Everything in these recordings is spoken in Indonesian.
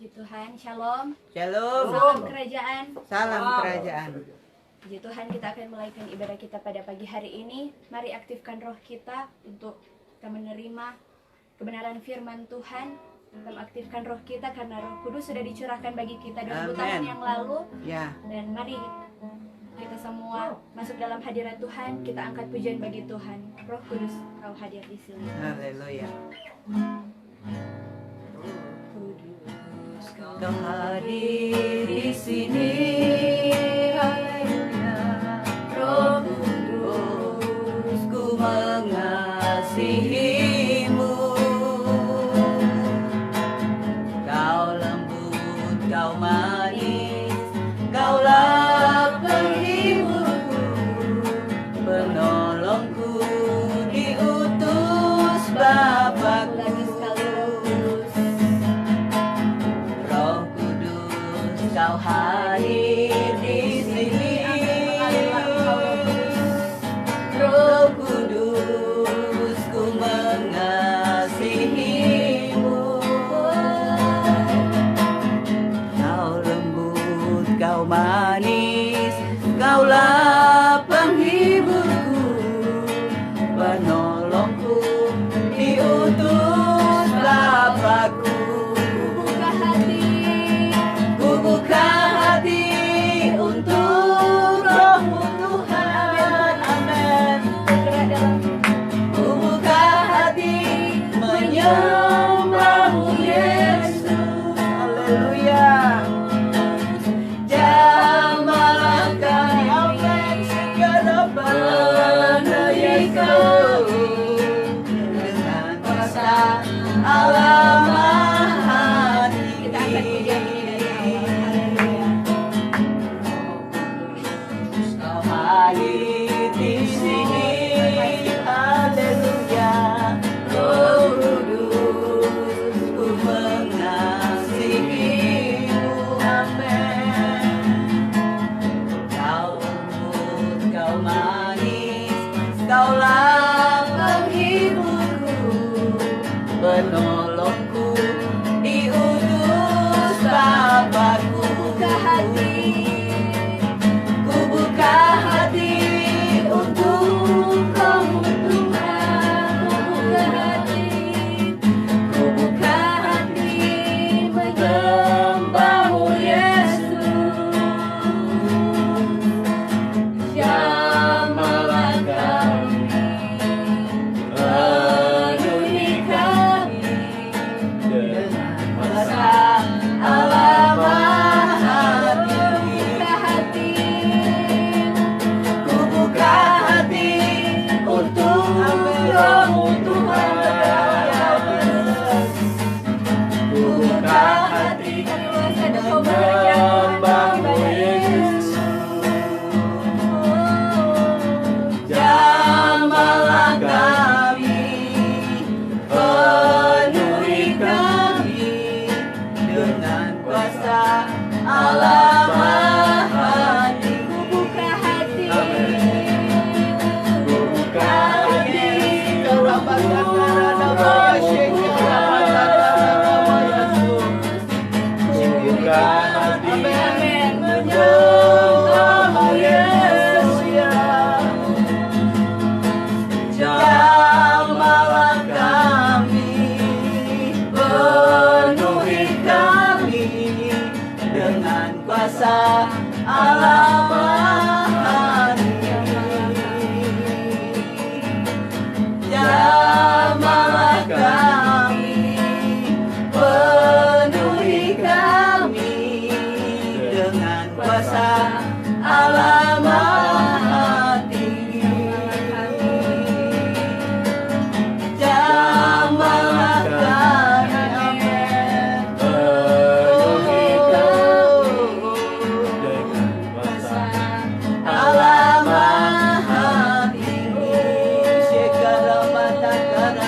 Puji Tuhan, shalom. Shalom. Salam kerajaan. Salam kerajaan. Puji Tuhan, kita akan melanjutkan ibadah kita pada pagi hari ini. Mari aktifkan roh kita untuk kita menerima kebenaran firman Tuhan. Kita aktifkan roh kita karena Roh Kudus sudah dicurahkan bagi kita 2000 tahun yang lalu. Ya. Dan mari kita semua masuk dalam hadirat Tuhan. Kita angkat pujian bagi Tuhan. Roh Kudus, Kau hadir di sini. Haleluya. Kau hadir di sini. Haleluya. Roh Kudus, ku mengasihimu. Kau lembut, kau manis, kaulah penghiburku, penolongku, diutus Bapakku. Lagi sekali Roh Kudus, kau hadir di sini. Roh Kudus, ku mengasihimu. Kau lembut, kau manis, kaulah penghiburku, penolongku, diutus Bapakku. Buka hati untuk Roh-Mu Tuhan. Amin. Ku buka hati menyembah-Mu Yesus. Haleluya. Jamahlah kami, amin, segala penehi kami dengan kuasa Allah Maha Tinggi. kita angkat pujian ini dari awal. Haleluya. Kau hadir di sini. Haleluya. Roh Kudus, ku mengasihimu. Amin. Kau lembut, kau manis, kaulah penghiburku, penolongku, diutus Bapakku. Buka hati. Ku buka hati untuk Roh-Mu Tuhan. Buka hati. Ku buka hati menyembah-Mu Yesus. Jamahlah kami, penuhi kami dengan kuasa Allah Maha Tinggi. Buka hati. Ku buka hati untuk Roh-Mu Tuhan. Ku buka hati menyembah-Mu Yesus. Jamahlah kami, penuhi kami dengan kuasa Allah Maha Tinggi. Buka hati. Buka hati, buka hati, menyembah-Mu Yesus. Jamahlah kami, penuhi kami dengan kuasa Allah Maha Tinggi. Jamahlah kami, penuhi kami dengan kuasa Allah Maha Tinggi. Jamahlah kami, amin, penuhi kami dengan kuasa Allah Maha Tinggi. Segala mata karena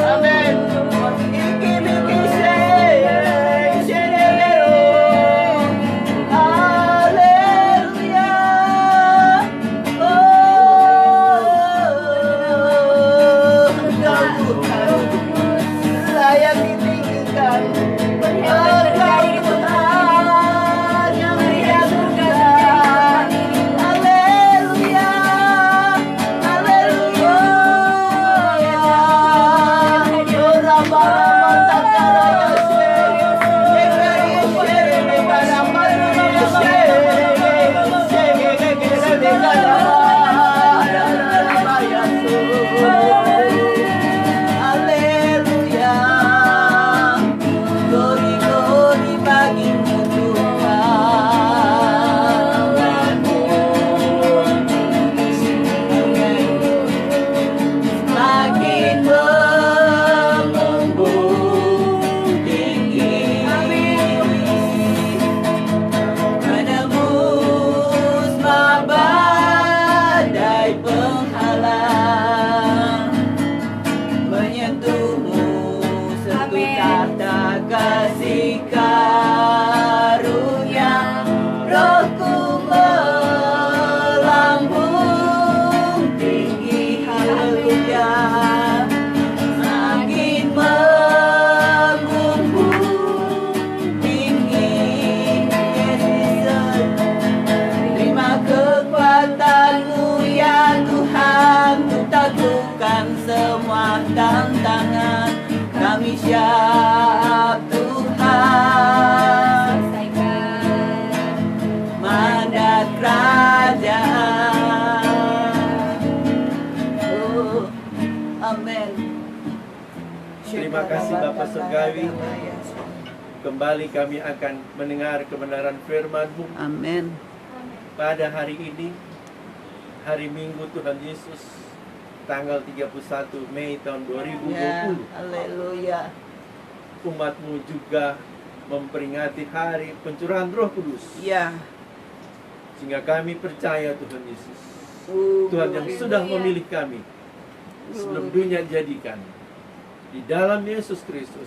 Amen. Layak ditinggikan. Semua tantangan kami siap Tuhan, selesaikan mandat kerajaan. Oh, amin. Terima kasih Bapak Surgawi. Kembali kami akan mendengar kebenaran firman-Mu Amin. pada hari ini, hari Minggu Tuhan Yesus, tanggal 31 Mei tahun 2020. Ya, haleluya. Umat-Mu juga memperingati hari pencurahan Roh Kudus. Ya. Sehingga kami percaya Tuhan Yesus, Tuhan yang sudah memilih kami sebelum dunia dijadikan di dalam Yesus Kristus,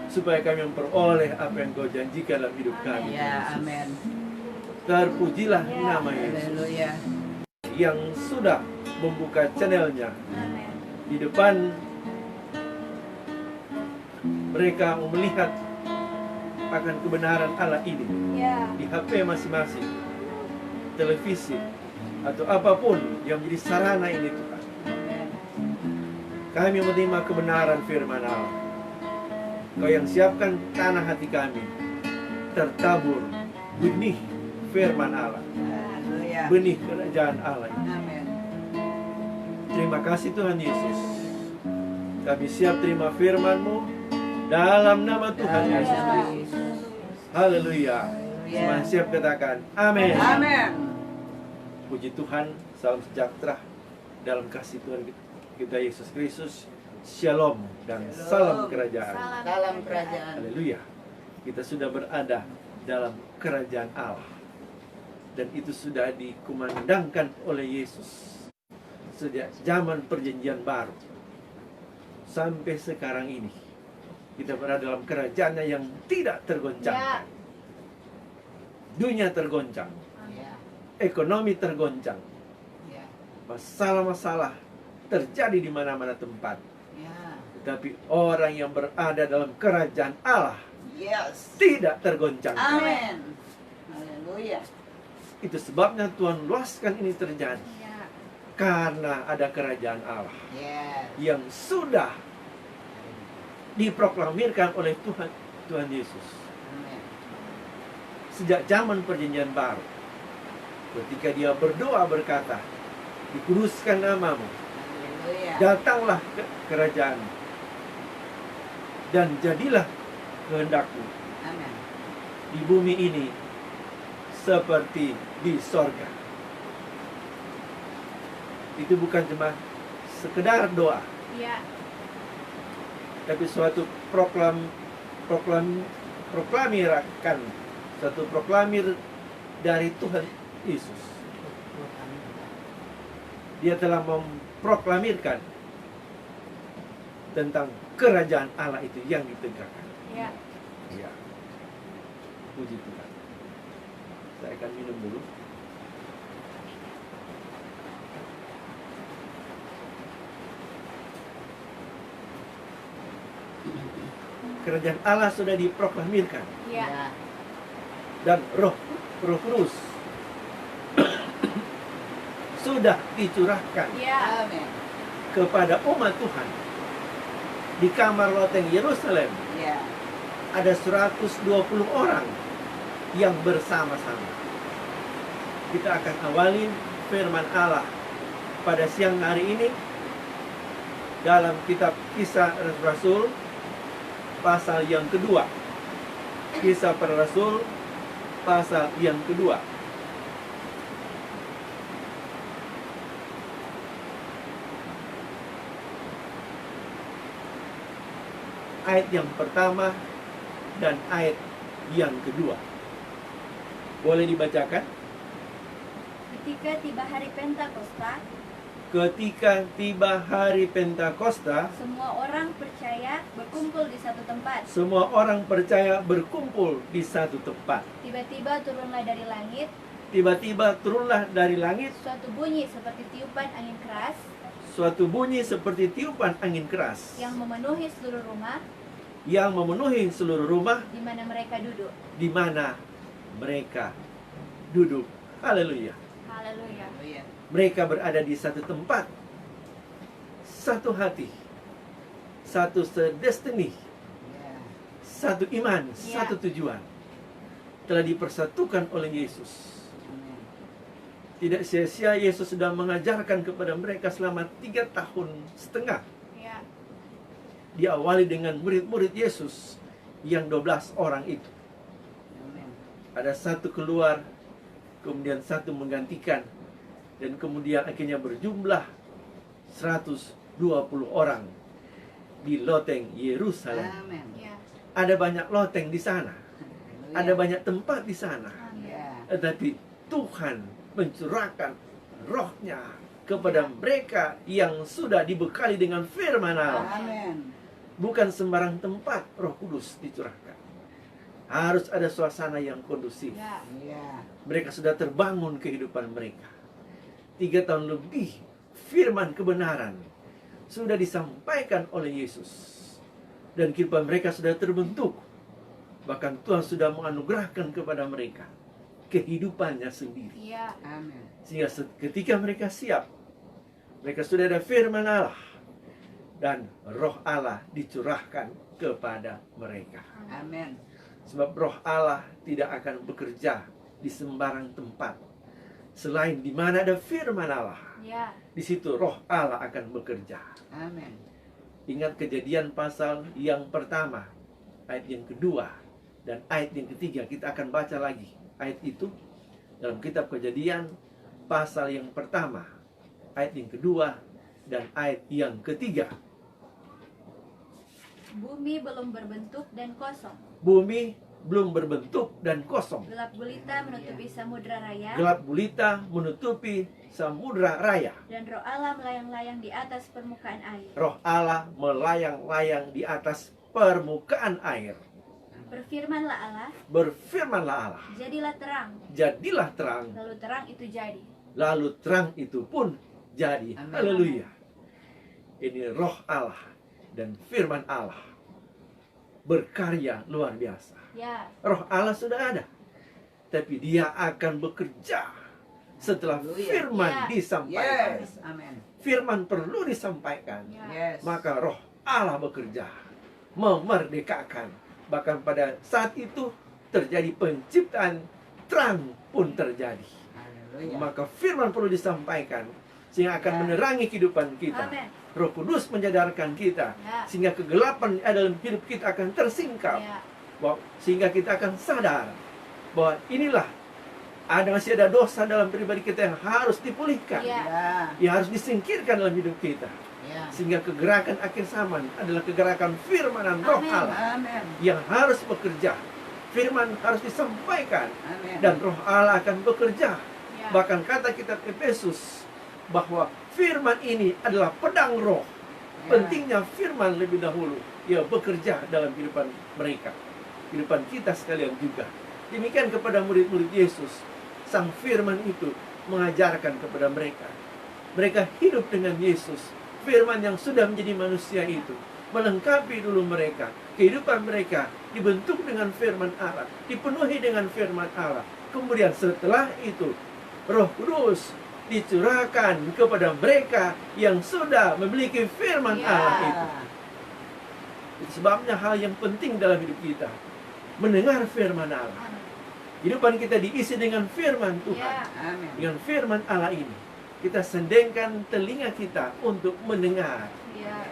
supaya kami memperoleh apa yang Kau janjikan dalam hidup kami. Ya, Tuhan Yesus. amin. Terpujilah nama Yesus Haleluya. yang sudah membuka channelnya amin di depan mereka melihat akan kebenaran Allah ini ya di HP masing-masing, televisi atau apapun yang menjadi sarana ini Tuhan. Kami menerima kebenaran firman Allah. Kau yang siapkan tanah hati kami tertabur benih firman Allah, Haleluya. benih kerajaan Allah ini. Amin. Terima kasih Tuhan Yesus. Kami siap terima firman-Mu dalam nama Tuhan Yesus Kristus. Haleluya. Semua siap katakan amin. Amin. Puji Tuhan, salam sejahtera dalam kasih Tuhan kita Yesus Kristus. Shalom dan salam kerajaan. Dalam kerajaan. Haleluya. Kita sudah berada dalam kerajaan Allah. Dan itu sudah dikumandangkan oleh Yesus sejak zaman perjanjian baru sampai sekarang ini. Kita berada dalam kerajaannya yang tidak tergoncangkan. Dunia tergoncang, Ya. ekonomi tergoncang, Ya. masalah-masalah terjadi di mana-mana tempat. Ya. Tetapi orang yang berada dalam kerajaan Allah Yes. tidak tergoncang. Amin. Haleluya. Itu sebabnya Tuhan luaskan ini terjadi. ya Karena ada kerajaan Allah Yes. yang sudah diproklamirkan oleh Tuhan Yesus Amin. sejak zaman perjanjian baru. Ketika dia berdoa berkata, dikuduskan namamu, Haleluya. datanglah ke kerajaan dan jadilah kehendakmu Amin. di bumi ini seperti di sorga. Itu bukan cuma sekedar doa, ya tapi suatu proklamirakan, suatu proklamir dari Tuhan Yesus. Dia telah memproklamirkan tentang kerajaan Allah itu yang ditegakkan. Ya. Ya. Puji Tuhan. Saya akan minum dulu. Kerajaan Allah sudah diproklamirkan Ya. dan Roh Kudus sudah dicurahkan Ya. Amin. kepada umat Tuhan. Di kamar loteng Yerusalem Ya. ada 120 orang yang bersama-sama. Kita akan awali firman Allah pada siang hari ini dalam kitab Kisah Rasul pasal yang kedua. Kisah para Rasul pasal yang kedua. Ayat yang pertama dan ayat yang kedua. Boleh dibacakan? Ketika tiba hari Pentakosta, Ketika tiba hari Pentakosta, semua orang percaya berkumpul di satu tempat. semua orang percaya berkumpul di satu tempat. Tiba-tiba turunlah dari langit Tiba-tiba turunlah dari langit suatu bunyi seperti tiupan angin keras suatu bunyi seperti tiupan angin keras yang memenuhi seluruh rumah di di mana mereka duduk. di mana mereka duduk. Haleluya. Haleluya. Haleluya. Mereka berada di satu tempat, satu hati, satu destiny, Ya. satu iman, Ya. satu tujuan. Telah dipersatukan oleh Yesus. Amin. Tidak sia-sia Yesus sudah mengajarkan kepada mereka selama 3,5 tahun. Ya. Diawali dengan murid-murid Yesus yang 12 orang itu. Amin. Ada satu keluar, kemudian satu menggantikan, dan kemudian akhirnya berjumlah 120 orang di loteng Yerusalem. Amin. Ya. Ada banyak loteng di sana, Haleluya. ada banyak tempat di sana. Amin. Ya. Tetapi Tuhan mencurahkan rohnya kepada mereka yang sudah dibekali dengan firman Allah. Amin. Bukan sembarang tempat Roh Kudus dicurahkan. Harus ada suasana yang kondusif. Ya. Ya. Mereka sudah terbangun kehidupan mereka. 3 tahun lebih firman kebenaran sudah disampaikan oleh Yesus. Dan kehidupan mereka sudah terbentuk. Bahkan Tuhan sudah menganugerahkan kepada mereka kehidupannya sendiri. Ya. Amin. Sehingga ketika mereka siap, mereka sudah ada firman Allah, dan roh Allah dicurahkan kepada mereka. Amin. Sebab roh Allah tidak akan bekerja di sembarang tempat. Selain di mana ada firman Allah, Ya. di situ roh Allah akan bekerja. Amin. Ingat Kejadian pasal yang pertama, ayat yang kedua, dan ayat yang ketiga. Kita akan baca lagi ayat itu dalam kitab Kejadian pasal yang pertama, ayat yang kedua, dan ayat yang ketiga. Bumi belum berbentuk dan kosong. Bumi belum berbentuk dan kosong. Gelap gulita menutupi samudra raya. Gelap gulita menutupi samudra raya. Dan roh Allah melayang-layang di atas permukaan air. Roh Allah melayang-layang di atas permukaan air. Berfirmanlah Allah, Berfirmanlah Allah, jadilah terang. jadilah terang. Lalu terang itu jadi. Lalu terang itu pun jadi. Amin. Haleluya. Ini roh Allah dan firman Allah berkarya luar biasa. Ya. Roh Allah sudah ada, tapi dia akan bekerja setelah Haleluya. firman Ya. disampaikan. Yes. Amin. Firman perlu disampaikan. Ya. Yes. Maka roh Allah bekerja, memerdekakan. Bahkan pada saat itu terjadi penciptaan, terang pun terjadi. Haleluya. Maka firman perlu disampaikan sehingga akan Ya. menerangi kehidupan kita. Amin. Roh Kudus menyadarkan kita Ya. sehingga kegelapan dalam hidup kita akan tersingkap. Ya. Sehingga kita akan sadar bahwa inilah masih ada dosa dalam pribadi kita yang harus dipulihkan, Ya. Ya. yang harus disingkirkan dalam hidup kita. Ya. Sehingga kegerakan akhir zaman adalah kegerakan firman roh Amin. Allah Amin. yang harus bekerja. Firman harus disampaikan Amin. dan roh Allah akan bekerja. Ya. Bahkan kata kitab Efesus bahwa firman ini adalah pedang roh Pentingnya firman lebih dahulu ya bekerja dalam kehidupan mereka, kehidupan kita sekalian juga. Demikian kepada murid-murid Yesus, sang firman itu mengajarkan kepada mereka. Mereka hidup dengan Yesus, firman yang sudah menjadi manusia itu melengkapi dulu mereka. Kehidupan mereka dibentuk dengan firman Allah, dipenuhi dengan firman Allah. Kemudian setelah itu Roh Kudus dicurahkan kepada mereka yang sudah memiliki firman Allah itu. Itu sebabnya hal yang penting dalam hidup kita, mendengar firman Allah. Kehidupan kita diisi dengan firman Tuhan. Amin. Dengan firman Allah ini, kita sendengkan telinga kita untuk mendengar.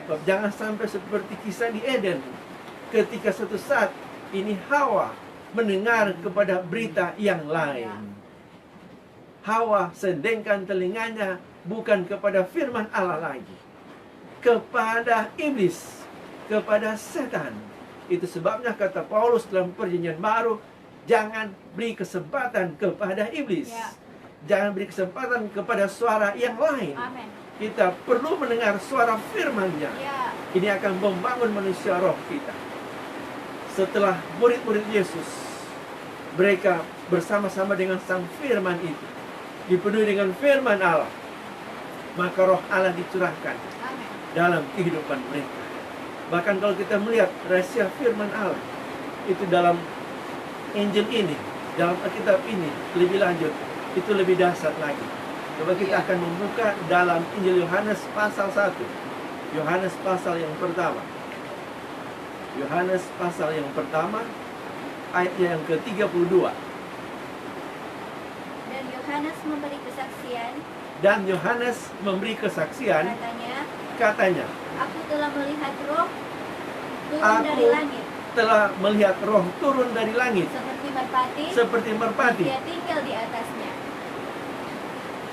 Sebab jangan sampai seperti kisah di Eden, ketika suatu saat ini Hawa mendengar kepada berita yang lain. Hawa sendengkan telinganya bukan kepada firman Allah lagi, kepada iblis, kepada setan. Itu sebabnya kata Paulus dalam Perjanjian Baru, jangan beri kesempatan kepada iblis. Jangan beri kesempatan kepada suara yang lain. Kita perlu mendengar suara firman-Nya. Ini akan membangun manusia roh kita. Setelah murid-murid Yesus, mereka bersama-sama dengan sang firman itu, dipenuhi dengan firman Allah, maka roh Allah dicurahkan dalam kehidupan mereka. Bahkan kalau kita melihat rahasia firman Allah itu dalam Injil ini, dalam Alkitab ini lebih lanjut, itu lebih dahsyat lagi. Coba kita akan membuka dalam Injil Yohanes pasal 1. Yohanes pasal yang pertama. Yohanes pasal yang pertama, ayatnya yang ke-32. Dan Yohanes memberi kesaksian, katanya, aku telah melihat roh turun dari langit, seperti merpati, Dia tinggal di atasnya.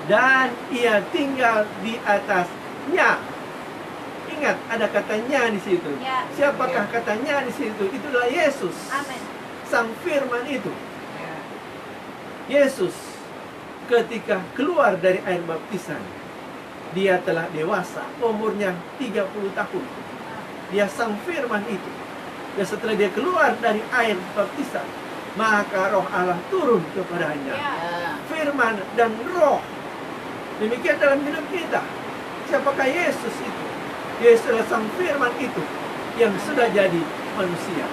dan ia tinggal di atasnya. Ingat, ada katanya di situ. Siapakah katanya di situ? Itulah Yesus. Amin. Sang firman itu. Yesus ketika keluar dari air baptisan, dia telah dewasa, umurnya 30 tahun. Dia sang firman itu. Dan setelah dia keluar dari air baptisan, maka roh Allah turun kepadanya. Firman dan roh. Demikian dalam hidup kita. Siapakah Yesus itu? Yesus adalah sang firman itu yang sudah jadi manusia.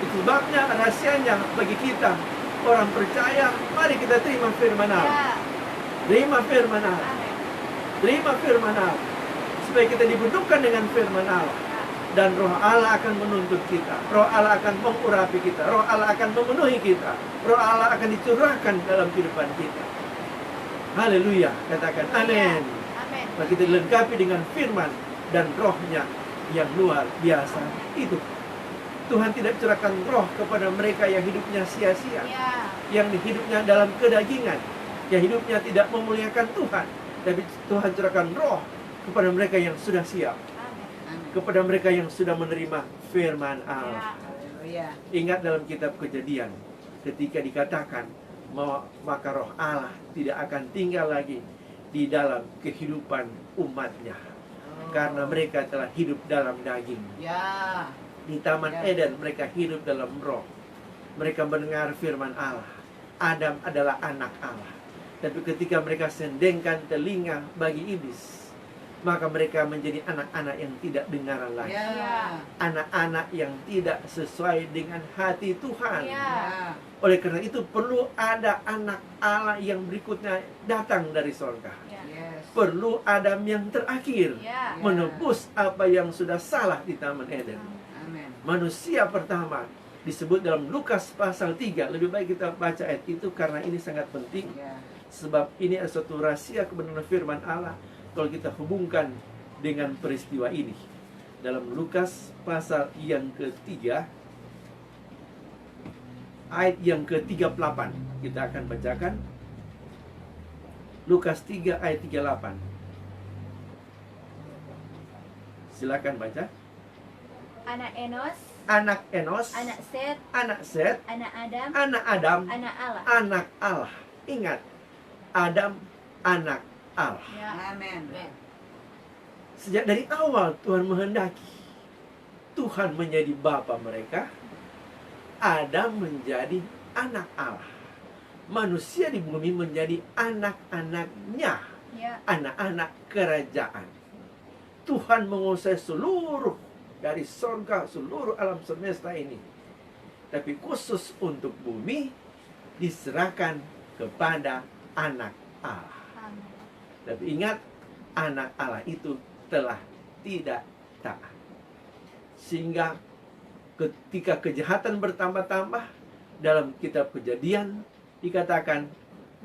Itu sebabnya rahasianya bagi kita orang percaya, mari kita terima firman Allah. Terima firman Allah. Terima firman Allah. Supaya kita dibentukkan dengan firman Allah. Dan roh Allah akan menuntut kita. Roh Allah akan mengurapi kita. Roh Allah akan memenuhi kita. Roh Allah akan dicurahkan dalam kehidupan kita. Haleluya. Katakan amin. Maka kita dilengkapi dengan firman dan rohnya yang luar biasa itu. Tuhan tidak curahkan roh kepada mereka yang hidupnya sia-sia, yang hidupnya dalam kedagingan, yang hidupnya tidak memuliakan Tuhan. Tapi Tuhan curahkan roh kepada mereka yang sudah siap, kepada mereka yang sudah menerima firman Allah. Ingat dalam kitab Kejadian, ketika dikatakan maka roh Allah tidak akan tinggal lagi di dalam kehidupan umatnya, karena mereka telah hidup dalam daging. Di Taman Eden mereka hidup dalam roh. Mereka mendengar firman Allah. Adam adalah anak Allah. Tapi ketika mereka sendengkan telinga bagi iblis, maka mereka menjadi anak-anak yang tidak dengaran lagi. Anak-anak yang tidak sesuai dengan hati Tuhan. Oleh karena itu perlu ada anak Allah yang berikutnya datang dari surga. Perlu Adam yang terakhir menebus apa yang sudah salah di Taman Eden. Manusia pertama disebut dalam Lukas pasal 3. Lebih baik kita baca ayat itu karena ini sangat penting. Sebab ini adalah suatu rahasia kebenaran firman Allah kalau kita hubungkan dengan peristiwa ini. Dalam Lukas pasal yang ketiga, ayat yang ke-38 kita akan bacakan. Lukas 3 ayat 38. Silakan baca. Anak Enos, Anak Enos, anak Set, anak Set, anak Adam, anak Adam, anak Allah. anak Allah. Ingat, Adam anak Allah. Amin. Sejak dari awal Tuhan menghendaki Tuhan menjadi bapa mereka, Adam menjadi anak Allah, manusia di bumi menjadi anak-anaknya, Ya. anak-anak kerajaan. Tuhan menguasai seluruh dari sorga, seluruh alam semesta ini. Tapi khusus untuk bumi diserahkan kepada anak Allah. Amin. Tapi ingat, anak Allah itu telah tidak taat. Sehingga ketika kejahatan bertambah-tambah, dalam kitab Kejadian dikatakan,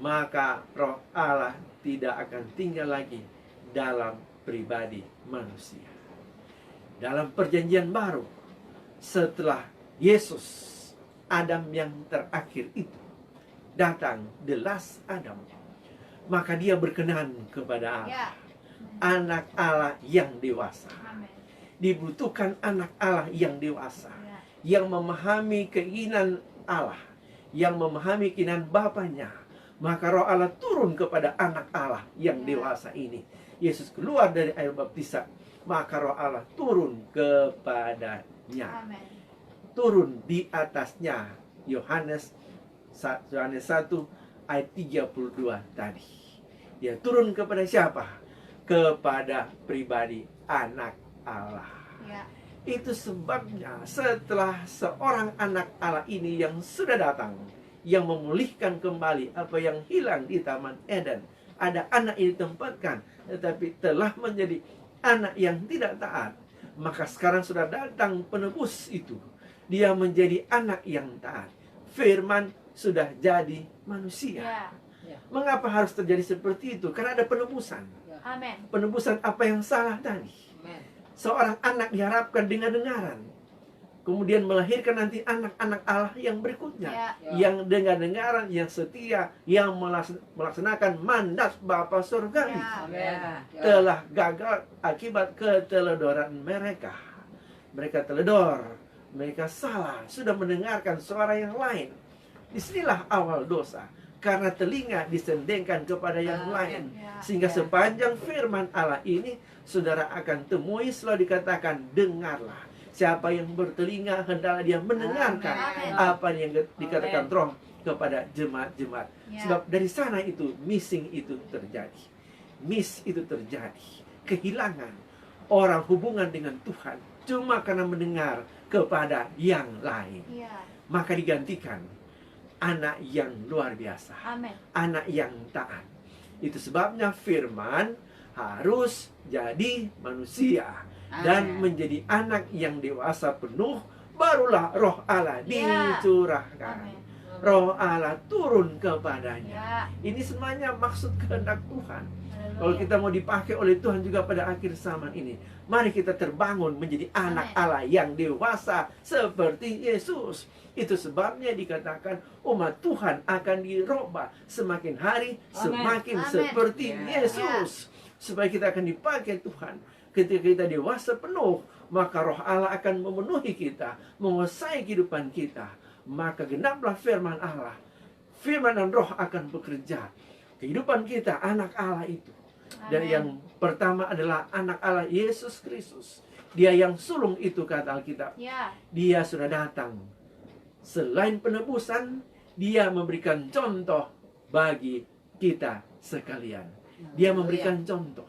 maka roh Allah tidak akan tinggal lagi dalam pribadi manusia. Dalam perjanjian baru, setelah Yesus, Adam yang terakhir itu datang, the last Adam, maka dia berkenan kepada Allah. Ya. Anak Allah yang dewasa. Amin. Dibutuhkan anak Allah yang dewasa, Ya. yang memahami keinginan Allah, yang memahami keinginan Bapanya. Maka roh Allah turun kepada anak Allah yang dewasa ini. Yesus keluar dari air baptisan, maka roh Allah turun kepadanya, Amin. turun di atasnya. Yohanes 1 ayat 32 tadi. Dia turun kepada siapa? Kepada pribadi anak Allah. Ya. Itu sebabnya setelah seorang anak Allah ini yang sudah datang, yang memulihkan kembali apa yang hilang di Taman Eden, ada anak yang ditempatkan, tetapi telah menjadi anak yang tidak taat. Maka sekarang sudah datang penebus itu. Dia menjadi anak yang taat. Firman sudah jadi manusia. Ya. Mengapa harus terjadi seperti itu? Karena ada penebusan. Amin. Penebusan apa yang salah tadi. Amen. Seorang anak diharapkan dengar-dengaran, kemudian melahirkan nanti anak-anak Allah yang berikutnya, Ya. yang dengar-dengaran, yang setia, yang melaksanakan mandat Bapa Surgawi. Ya. Ya. Telah gagal akibat keteledoran mereka. Mereka teledor, mereka salah, sudah mendengarkan suara yang lain. Disinilah awal dosa, karena telinga disendengkan kepada yang lain. Ya. Sehingga sepanjang firman Allah ini, saudara akan temui selalu dikatakan, dengarlah. Siapa yang bertelinga, hendaklah dia mendengarkan Amin. apa yang dikatakan Roh kepada jemaat-jemaat. Ya. Sebab dari sana itu, missing itu terjadi. Miss itu terjadi. Kehilangan orang hubungan dengan Tuhan cuma karena mendengar kepada yang lain. Ya. Maka digantikan anak yang luar biasa, Amin. anak yang taat. Itu sebabnya firman harus jadi manusia dan Amin. menjadi anak yang dewasa penuh, barulah roh Allah Ya. dicurahkan. Amin. Roh Allah turun kepadanya. Ya. Ini semuanya maksud kehendak Tuhan. Haleluya. Kalau kita mau dipakai oleh Tuhan juga pada akhir zaman ini, mari kita terbangun menjadi anak Amin. Allah yang dewasa seperti Yesus. Itu sebabnya dikatakan umat Tuhan akan dirubah semakin hari semakin Amin. seperti Ya. Yesus. Supaya kita akan dipakai Tuhan. Ketika kita dewasa penuh, maka roh Allah akan memenuhi kita, menguasai kehidupan kita. Maka genaplah firman Allah. Firman dan roh akan bekerja. Kehidupan kita anak Allah itu. Dan Amin. yang pertama adalah anak Allah Yesus Kristus. Dia yang sulung itu kata Alkitab. Ya. Dia sudah datang. Selain penebusan, dia memberikan contoh bagi kita sekalian. Dia memberikan contoh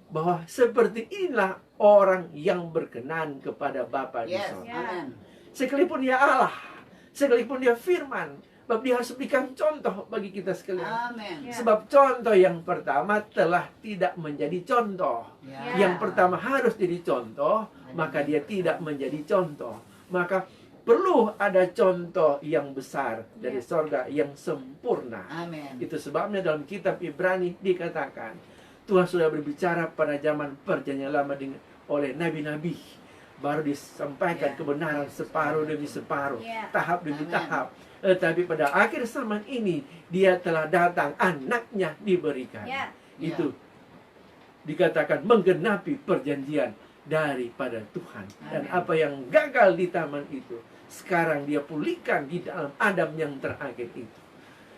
bahwa seperti inilah orang yang berkenan kepada Bapa di Yes. sorga. Ya. Amen. Sekalipun dia Allah, sekalipun dia firman, sebab dia harus berikan contoh bagi kita sekalian. Amen. Ya. Sebab contoh yang pertama telah tidak menjadi contoh. Ya. Yang pertama harus jadi contoh, maka dia tidak menjadi contoh. Maka perlu ada contoh yang besar dari Ya. sorga yang sempurna. Amen. Itu sebabnya dalam kitab Ibrani dikatakan, Tuhan sudah berbicara pada zaman perjanjian lama oleh nabi-nabi. Baru disampaikan Ya. kebenaran separuh demi separuh, Ya. tahap demi Amen. tahap. Tapi pada akhir zaman ini, dia telah datang, anaknya diberikan. Ya. Itu dikatakan menggenapi perjanjian daripada Tuhan. Dan Amen. apa yang gagal di taman itu, sekarang dia pulihkan di dalam Adam yang terakhir itu.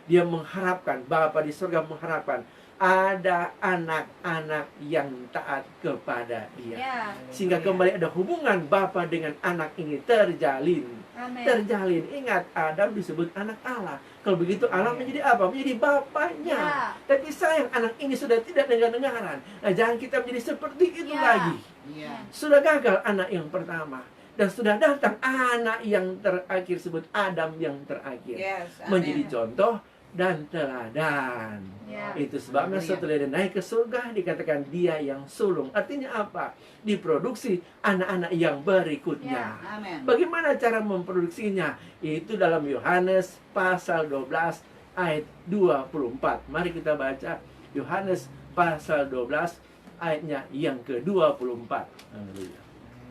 Dia mengharapkan, Bapa di surga mengharapkan ada anak-anak yang taat kepada Dia. Ya. Sehingga kembali ada hubungan Bapa dengan anak ini terjalin. Amin. Terjalin. Ingat, Adam disebut anak Allah. Kalau begitu Allah menjadi apa? Menjadi bapaknya. Ya. Tapi sayang, anak ini sudah tidak dengar-dengaran. Nah, jangan kita menjadi seperti itu Ya. lagi. Iya. Sudah gagal anak yang pertama. Dan sudah datang anak yang terakhir, sebut Adam yang terakhir. Yes. Menjadi contoh dan teladan. Ya. Itu sebabnya setelah dia naik ke surga dikatakan dia yang sulung. Artinya apa? Diproduksi anak-anak yang berikutnya. Amin. Bagaimana cara memproduksinya? Itu dalam Yohanes pasal 12 ayat 24. Mari kita baca Yohanes pasal 12 ayatnya yang ke-24. Haleluya.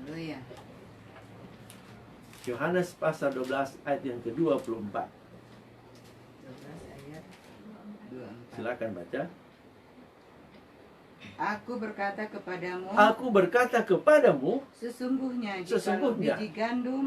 Haleluya. Yohanes pasal 12 ayat yang ke-24. 12 ayat 24. Silakan baca. Aku berkata kepadamu, Aku berkata kepadamu, sesungguhnya Sesungguhnya. jikalau biji gandum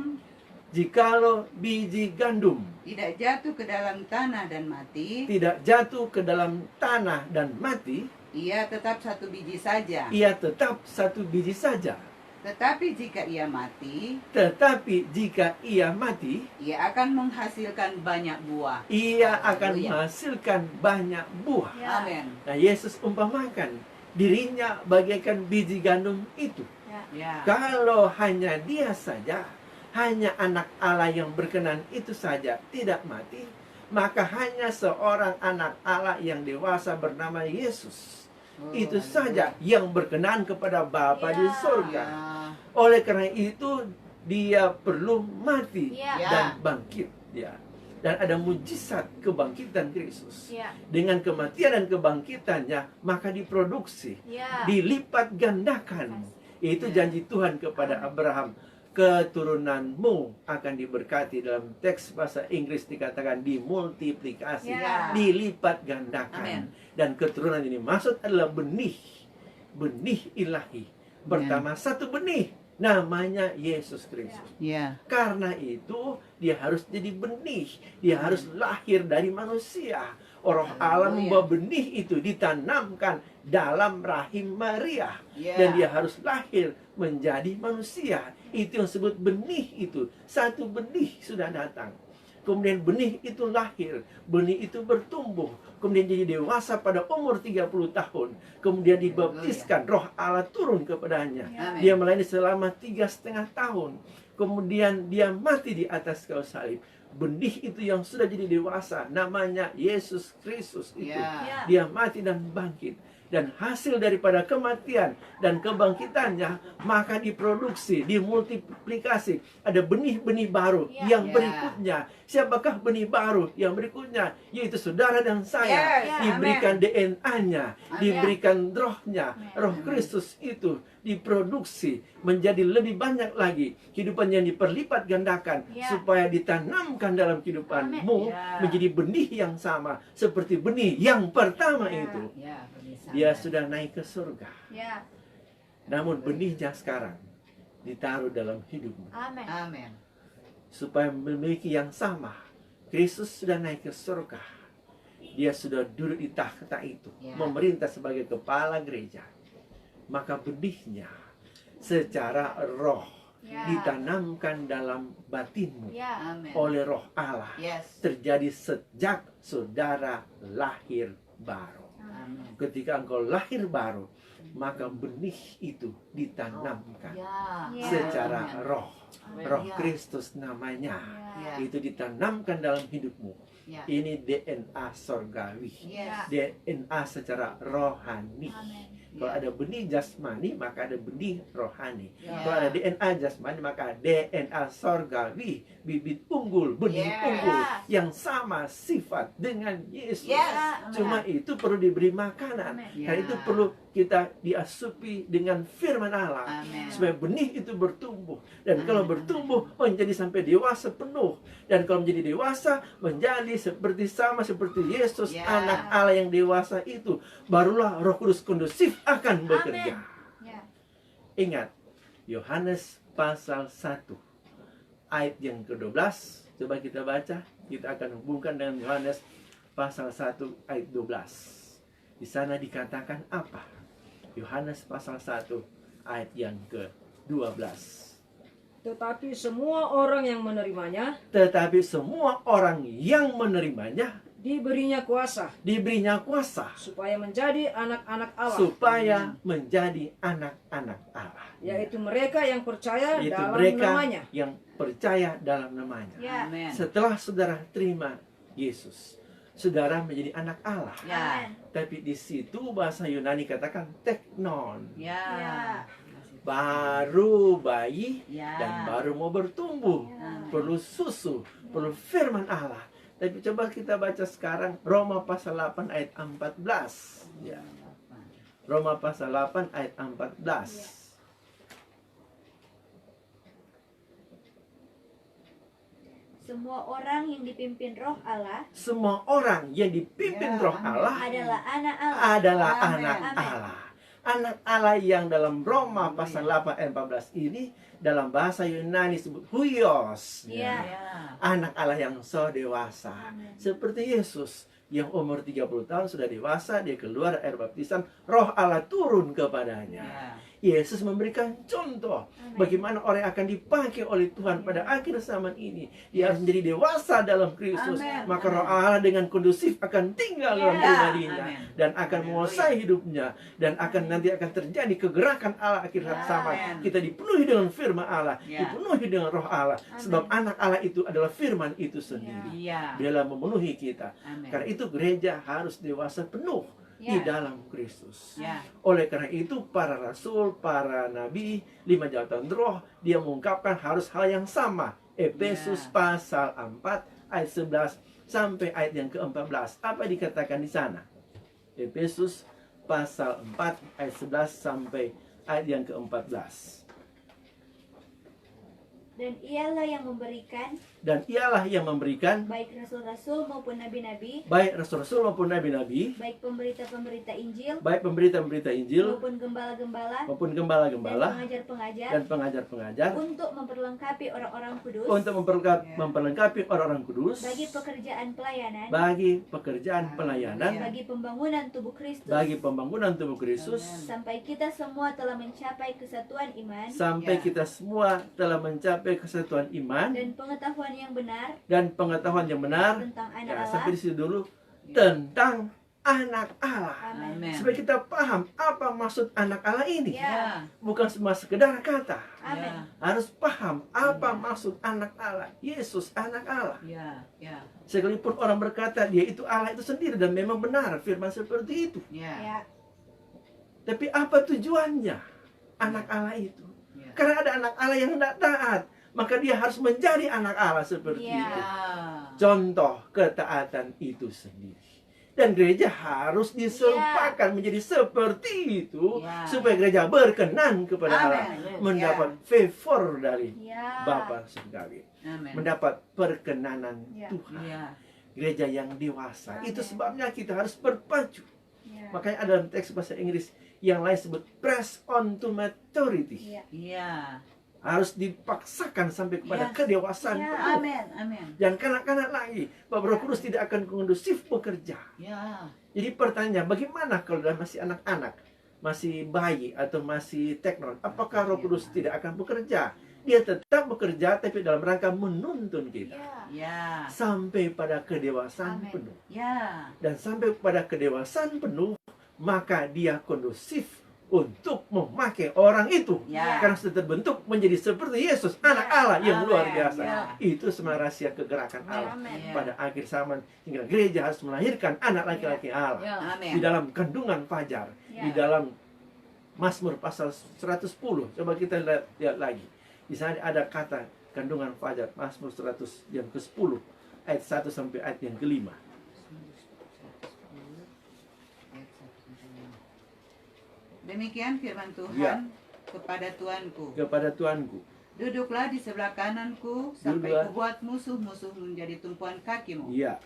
jikalau biji gandum tidak jatuh ke dalam tanah dan mati, tidak jatuh ke dalam tanah dan mati, ia tetap satu biji saja. ia tetap satu biji saja. Tetapi jika ia mati, Tetapi jika ia mati, ia akan menghasilkan banyak buah. ia akan Haleluya. menghasilkan banyak buah. Ya. Amin. Nah, Yesus umpamakan dirinya bagaikan biji gandum itu. Ya. Ya. Kalau hanya dia saja, hanya anak Allah yang berkenan itu saja tidak mati, maka hanya seorang anak Allah yang dewasa bernama Yesus. Oh, Itu haleluya. saja yang berkenan kepada Bapa di Ya. surga. Ya. Oleh karena itu dia perlu mati Ya. dan bangkit. Ya. Dan ada mujizat kebangkitan Kristus. Ya. Dengan kematian dan kebangkitannya, maka diproduksi, Ya. dilipat gandakan. Itu Ya. janji Tuhan kepada Abraham. Keturunanmu akan diberkati. Dalam teks bahasa Inggris dikatakan dimultiplikasi, Ya. dilipat gandakan. Amin. Dan keturunan ini maksud adalah benih, benih ilahi. Pertama satu benih, namanya Yesus Kristus. Ya. Karena itu dia harus jadi benih, dia harus lahir dari manusia. Roh Allah Haleluya. membawa benih itu ditanamkan dalam rahim Maria. Ya. Dan dia harus lahir menjadi manusia. Itu yang disebut benih itu. Satu benih sudah datang. Kemudian benih itu lahir, benih itu bertumbuh, kemudian jadi dewasa pada umur 30 tahun. Kemudian dibaptiskan, roh Allah turun kepadanya. Amin. Dia melayani selama 3,5 tahun. Kemudian dia mati di atas kayu salib. Benih itu yang sudah jadi dewasa, namanya Yesus Kristus itu. Ya. Dia mati dan bangkit. Dan hasil daripada kematian dan kebangkitannya, maka diproduksi, dimultiplikasi. Ada benih-benih baru Ya. yang Ya. berikutnya. Siapakah benih baru yang berikutnya? Yaitu saudara dan saya. Yes. Diberikan DNA-nya, Amin. diberikan rohnya. Amin. Roh Kristus itu diproduksi menjadi lebih banyak lagi. Kehidupan yang diperlipat gandakan. Ya. Supaya ditanamkan dalam kehidupanmu Amin. Ya. menjadi benih yang sama. Seperti benih yang pertama Ya. itu. Ya, benih sama. Dia sudah naik ke surga. Ya. Namun benihnya sekarang ditaruh dalam hidupmu. Amin. Amin. Supaya memiliki yang sama. Kristus sudah naik ke surga. Dia sudah duduk di takhta itu. Ya. Memerintah sebagai kepala gereja. Maka benihnya secara roh Ya. ditanamkan dalam batinmu Ya. Amin. oleh roh Allah. Yes. Terjadi sejak saudara lahir baru. Amin. Ketika engkau lahir baru, maka benih itu ditanamkan Ya. Ya. secara Amin. roh. Amin. Roh Ya. Kristus namanya. Ya. Itu ditanamkan dalam hidupmu. Ya. Ini DNA sorgawi. Yes. DNA secara rohani. Amin. Kalau ada benih jasmani, maka ada benih rohani. Ya. Kalau ada DNA jasmani, maka DNA sorgawi, bibit unggul, benih Yes. unggul yang sama sifat dengan Yesus. Yes. Cuma itu perlu diberi makanan. Amin. Karena itu perlu kita diasupi dengan firman Allah. Amin. Supaya benih itu bertumbuh. Dan Amin. kalau bertumbuh, menjadi sampai dewasa penuh. Dan kalau menjadi dewasa, menjadi seperti sama seperti Yesus, Ya. anak Allah yang dewasa itu. Barulah Roh Kudus kondusif akan bekerja. Ya. Ingat, Yohanes pasal 1 ayat yang ke-12. Coba kita baca. Kita akan hubungkan dengan Yohanes pasal 1 ayat 12. Di sana dikatakan apa? Yohanes pasal 1 ayat yang ke-12. Tetapi semua orang yang menerimanya Tetapi semua orang yang menerimanya diberinya kuasa supaya supaya menjadi anak-anak Allah, menjadi anak-anak Allah. yaitu mereka yang percaya Yaitu dalam mereka namanya. yang percaya dalam namanya. Ya. Amin. Setelah saudara terima Yesus, saudara menjadi anak Allah. Ya. Amin. Tapi di situ bahasa Yunani katakan teknon, Ya. Ya. baru bayi Ya. dan baru mau bertumbuh. Ya. Perlu susu, perlu firman Allah. Tapi coba kita baca sekarang Roma pasal 8 ayat 14. Ya. Roma pasal 8 ayat 14. Semua orang yang dipimpin Roh Allah Semua orang yang dipimpin Ya, Roh amin. Allah adalah anak Allah. adalah Amin. anak Amin. Allah. Anak Allah yang dalam Roma pasal 8 ayat 14 ini dalam bahasa Yunani disebut huios. Ya. Ya. Anak Allah yang so dewasa. Amin. Seperti Yesus yang umur 30 tahun sudah dewasa, dia keluar air baptisan, Roh Allah turun kepadanya. Ya. Yesus memberikan contoh Amin. bagaimana orang yang akan dipakai oleh Tuhan pada akhir zaman ini. Dia harus menjadi dewasa dalam Kristus. Amin. Maka Amin. Roh Allah dengan kondusif akan tinggal dalam Ya. pribadinya Amin. dan akan menguasai hidupnya, dan akan nanti akan terjadi kegerakan Allah akhir Ya. zaman. Amin. Kita dipenuhi dengan firman Allah, Ya. dipenuhi dengan Roh Allah, Amin. sebab anak Allah itu adalah firman itu sendiri. Ya. Dia memenuhi kita. Amin. Karena itu gereja harus dewasa penuh di Ya. dalam Kristus. Ya. Oleh karena itu para rasul, para nabi, 5 jabatan roh, dia mengungkapkan harus hal yang sama. Efesus Ya. pasal 4 ayat 11 sampai ayat yang ke-14. Apa dikatakan di sana? Efesus pasal 4 ayat 11 sampai ayat yang ke-14. Dan ialah yang memberikan Dan ialah yang memberikan baik rasul-rasul maupun nabi-nabi, baik rasul-rasul maupun nabi-nabi, baik pemberita-pemberita Injil baik pemberita-pemberita Injil maupun gembala-gembala maupun dan gembala-gembala pengajar-pengajar dan pengajar-pengajar untuk memperlengkapi orang-orang kudus untuk memperlengkapi orang-orang kudus bagi pekerjaan pelayanan, bagi pekerjaan pelayanan, bagi pembangunan tubuh Kristus, bagi pembangunan tubuh Kristus, sampai kita semua telah mencapai kesatuan iman sampai Ya. kita semua telah mencapai kesatuan iman dan pengetahuan yang benar dan pengetahuan yang benar. tentang anak Ya, Allah. sampai di situ dulu tentang anak Allah. Amin. Amin. Supaya kita paham apa maksud anak Allah ini. Ya. Bukan cuma sekedar kata. Amin. Ya. Harus paham apa maksud anak Allah. Yesus anak Allah. Ya. Ya. Sekalipun orang berkata dia itu Allah itu sendiri, dan memang benar firman seperti itu. Ya. Ya. Tapi apa tujuannya anak Allah itu? Ya. Karena ada anak Allah yang tidak taat, maka dia harus menjadi anak Allah seperti Ya. itu. Ya. Contoh ketaatan itu sendiri. Dan gereja harus disempatkan menjadi seperti itu, Ya. supaya gereja berkenan kepada Allah, Amin. mendapat favor dari Ya. Bapa surgawi, Amin. mendapat perkenanan Ya. Tuhan. Ya. Gereja yang dewasa. Amin. Itu sebabnya kita harus berpacu. Ya. Makanya ada dalam teks bahasa Inggris yang lain sebut press on to maturity. Ya. Ya. Harus dipaksakan sampai kepada Ya. kedewasaan Ya. penuh. Amin. Amin. Jangan kanak-kanak lagi. Pak Roh Kudus tidak akan kondusif bekerja. Ya. Jadi pertanyaan, bagaimana kalau dia masih anak-anak, masih bayi atau masih teknon? Apakah Roh Kudus tidak akan bekerja? Dia tetap bekerja, tapi dalam rangka menuntun kita Ya. Ya. sampai pada kedewasaan Amin. penuh. Ya. Dan sampai pada kedewasaan penuh, maka dia kondusif untuk memakai orang itu. Ya. Karena sudah terbentuk menjadi seperti Yesus, anak Allah yang Amin. luar biasa. Ya. Itu sebenarnya rahasia kegerakan Allah Amin. Ya. pada akhir zaman, hingga gereja harus melahirkan anak laki-laki Allah Ya. di Amin. dalam kandungan fajar, Ya. di dalam Mazmur pasal 110. Coba kita lihat lagi. Di sana ada kata kandungan fajar, Mazmur 100 yang ke-10 ayat 1 sampai ayat yang ke-5. Demikian firman Tuhan Ya. kepada Tuanku. Kepada Tuanku, Duduklah di sebelah kananku sampai Duduklah. kubuat musuh-musuh menjadi tumpuan kakimu. iya,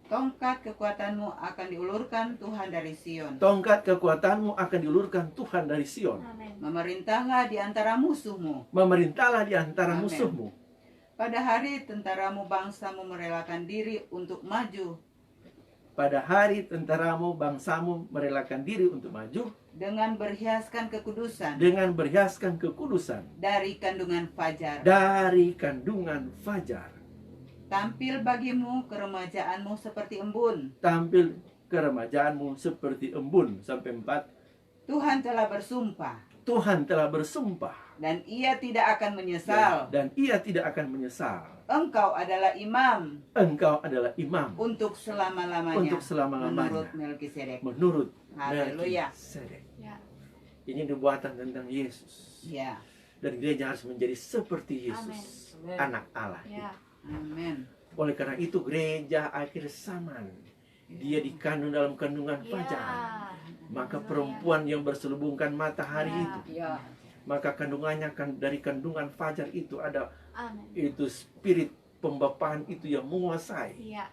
Tongkat kekuatanmu akan diulurkan Tuhan dari Sion. tongkat kekuatanmu akan diulurkan Tuhan dari Sion. Amin. Memerintahlah di antara musuhmu. Memerintahlah di antara Amin. musuhmu. Pada hari tentaramu bangsamu merelakan diri untuk maju pada hari tentaramu bangsamu merelakan diri untuk maju dengan berhiaskan kekudusan dengan berhiaskan kekudusan dari kandungan fajar. dari kandungan fajar. Tampil bagimu keremajaanmu seperti embun. Tampil keremajaanmu seperti embun. Sampai 4. Tuhan telah bersumpah Tuhan telah bersumpah dan ia tidak akan menyesal. dan ia tidak akan menyesal. Engkau adalah imam Engkau adalah imam untuk selama-lamanya. untuk selama-lamanya Menurut Melkisedek. menurut Haleluya. Melkisedek. Ya. Ini nubuatan tentang Yesus. Ya. Dan gereja harus menjadi seperti Yesus, Amin. anak Allah. Ya. Amin. Oleh karena itu gereja akhir zaman, dia dikandung dalam kandungan Ya. fajar. Maka perempuan yang berselubungkan matahari Ya. itu, Ya. maka kandungannya kan dari kandungan fajar itu ada Amin. itu spirit pembapaan itu yang menguasai, Ya.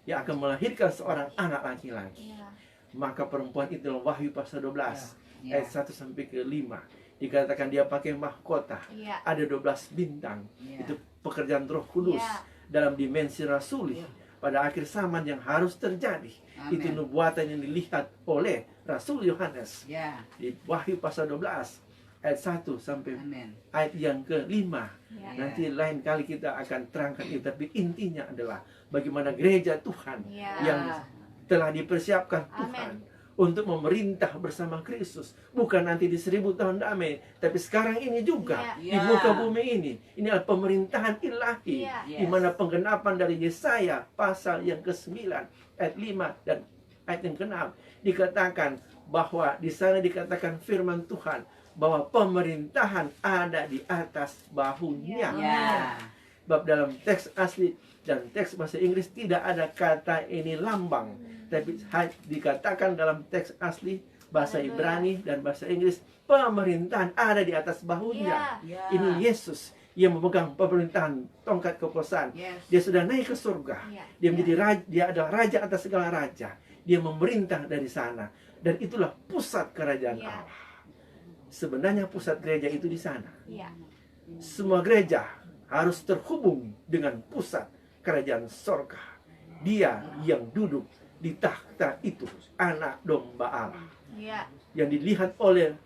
yang akan melahirkan seorang anak laki-laki. Ya. Maka perempuan itu dalam Wahyu pasal 12 Ya. ayat 1 sampai ke 5 dikatakan dia pakai mahkota, Ya. ada 12 bintang. Ya. Itu pekerjaan Roh Kudus Ya. dalam dimensi rasuli pada akhir zaman yang harus terjadi. Amin. Itu nubuatan yang dilihat oleh Rasul Yohanes Ya. di Wahyu pasal 12 ayat 1 sampai Amin. ayat yang ke-5. Ya. Nanti lain kali kita akan terangkan itu, tapi intinya adalah bagaimana gereja Tuhan Ya. yang telah dipersiapkan Tuhan untuk memerintah bersama Kristus. Bukan nanti di 1000 tahun damai, tapi sekarang ini juga di Ya. muka bumi ini. Ini adalah pemerintahan ilahi, Ya. di mana penggenapan dari Yesaya pasal yang ke-9 ayat 5 dan ayat yang ke-6 dikatakan bahwa di sana dikatakan firman Tuhan bahwa pemerintahan ada di atas bahunya. Ya. Bab dalam teks asli dan teks bahasa Inggris tidak ada kata ini lambang, tapi dikatakan dalam teks asli bahasa Haleluya. Ibrani dan bahasa Inggris pemerintahan ada di atas bahunya. Ya. Ya. Ini Yesus yang memegang pemerintahan tongkat kekuasaan. Yes. Dia sudah naik ke surga. Ya. Dia menjadi raja, dia adalah raja atas segala raja. Dia memerintah dari sana dan itulah pusat kerajaan Ya. Allah. Sebenarnya pusat gereja itu di sana. Ya. Semua gereja harus terhubung dengan pusat kerajaan sorga. Dia yang duduk di takhta itu, anak domba Allah. Ya. Yang dilihat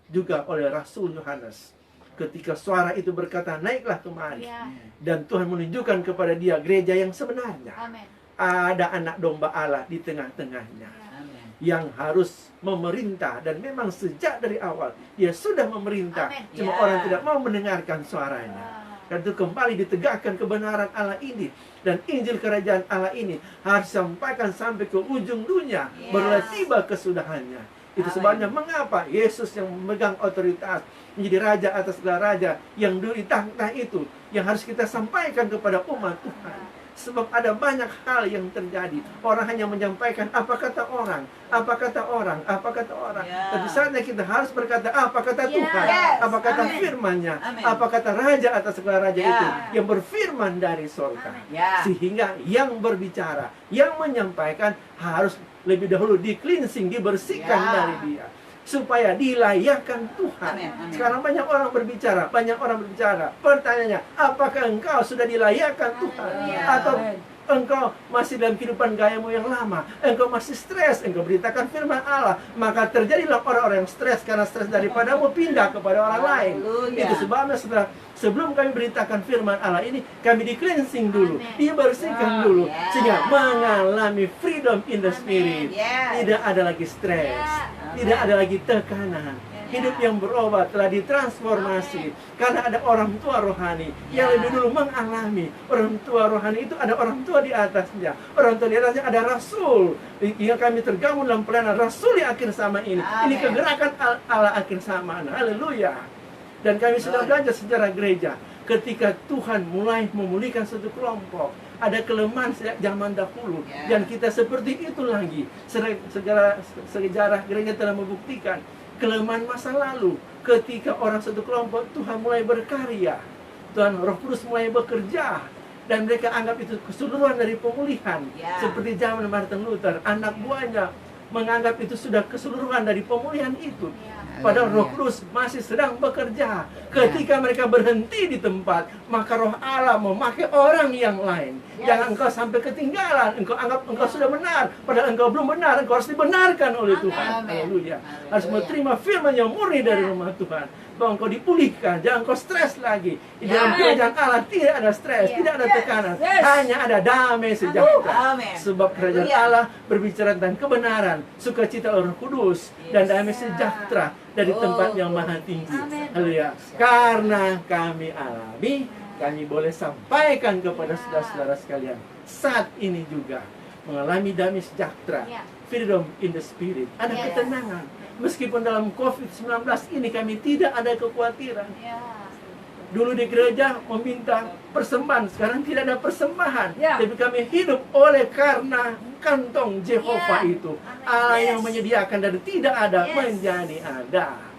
juga oleh Rasul Yohanes. Ketika suara itu berkata, naiklah kemari. Ya. Dan Tuhan menunjukkan kepada dia gereja yang sebenarnya. Amin. Ada anak domba Allah di tengah-tengahnya. Ya. Amin. Yang harus memerintah. Dan memang sejak dari awal dia sudah memerintah. Amin. Cuma Ya. orang tidak mau mendengarkan suaranya. Dan itu kembali ditegakkan kebenaran Allah ini. Dan Injil kerajaan Allah ini harus disampaikan sampai ke ujung dunia. Yes. Barulah tiba kesudahannya. Itu Amin. sebabnya mengapa Yesus yang memegang otoritas menjadi raja atas segala raja yang duduk di takhta itu yang harus kita sampaikan kepada umat Tuhan. Sebab ada banyak hal yang terjadi. Orang hanya menyampaikan apa kata orang, apa kata orang, apa kata orang. Ya. Tapi saatnya kita harus berkata apa kata Yes. Tuhan, apa kata Amin. firman-Nya, Amin. apa kata raja atas segala raja Ya. itu yang berfirman dari surga. Amin. Ya. Sehingga yang berbicara, yang menyampaikan harus lebih dahulu di-cleansing, dibersihkan Ya. dari dia. Supaya dilayakkan Tuhan. Amin, amin. Sekarang banyak orang berbicara, Pertanyaannya, apakah engkau sudah dilayakkan Tuhan? Haleluya. Atau engkau masih dalam kehidupan gayamu yang lama, engkau masih stres, engkau beritakan firman Allah, maka terjadilah orang-orang yang stres karena stres daripadamu pindah kepada orang lain. Haleluya. Itu sebabnya sebelum kami beritakan firman Allah ini, kami di-cleansing dulu, Amin. dibersihkan dulu, Ya. sehingga mengalami freedom in the Amin. spirit. Yes. Tidak ada lagi stres, Ya. tidak ada lagi tekanan. Hidup yang berubah telah ditransformasi karena ada orang tua rohani yang Ya. lebih dulu mengalami. Orang tua rohani itu ada orang tua di atasnya. Orang tua di atasnya ada rasul. Hingga kami tergabung dalam pelayanan rasul yang akhir zaman ini. Ini Amin. kegerakan Allah akhir zaman. Haleluya. Dan kami sudah belajar sejarah gereja. Ketika Tuhan mulai memulihkan satu kelompok, ada kelemahan sejak zaman dahulu. Ya. Dan kita seperti itu lagi. Sejarah gereja telah membuktikan kelemahan masa lalu. Ketika orang satu kelompok, Tuhan mulai berkarya. Tuhan Roh Kudus mulai bekerja. Dan mereka anggap itu keseluruhan dari pemulihan. Ya. Seperti zaman Martin Luther, anak buahnya menganggap itu sudah keseluruhan dari pemulihan itu. Ya. Padahal Roh Kudus masih sedang bekerja. Ketika mereka berhenti di tempat, maka Roh Allah memakai orang yang lain. Jangan engkau sampai ketinggalan. Engkau anggap engkau sudah benar, padahal engkau belum benar. Engkau harus dibenarkan oleh Tuhan. Haleluya. Harus menerima firman yang murni dari rumah Tuhan. Bahwa engkau dipulihkan, jangan engkau stres lagi. Di dalam kerajaan Allah tidak ada stres, tidak ada tekanan, hanya ada damai sejahtera. Sebab kerajaan Allah berbicara tentang kebenaran, sukacita Roh Kudus, dan damai sejahtera dari tempat yang maha tinggi. Haleluya. Karena kami alami, kami boleh sampaikan kepada saudara-saudara sekalian saat ini juga mengalami damai sejahtera, freedom in the spirit, ada ketenangan. Meskipun dalam COVID-19 ini kami tidak ada kekhawatiran. Dulu di gereja meminta persembahan, sekarang tidak ada persembahan. Tapi kami hidup oleh karena kantong Jehovah itu. Allah yang menyediakan dari tidak ada menjadi ada.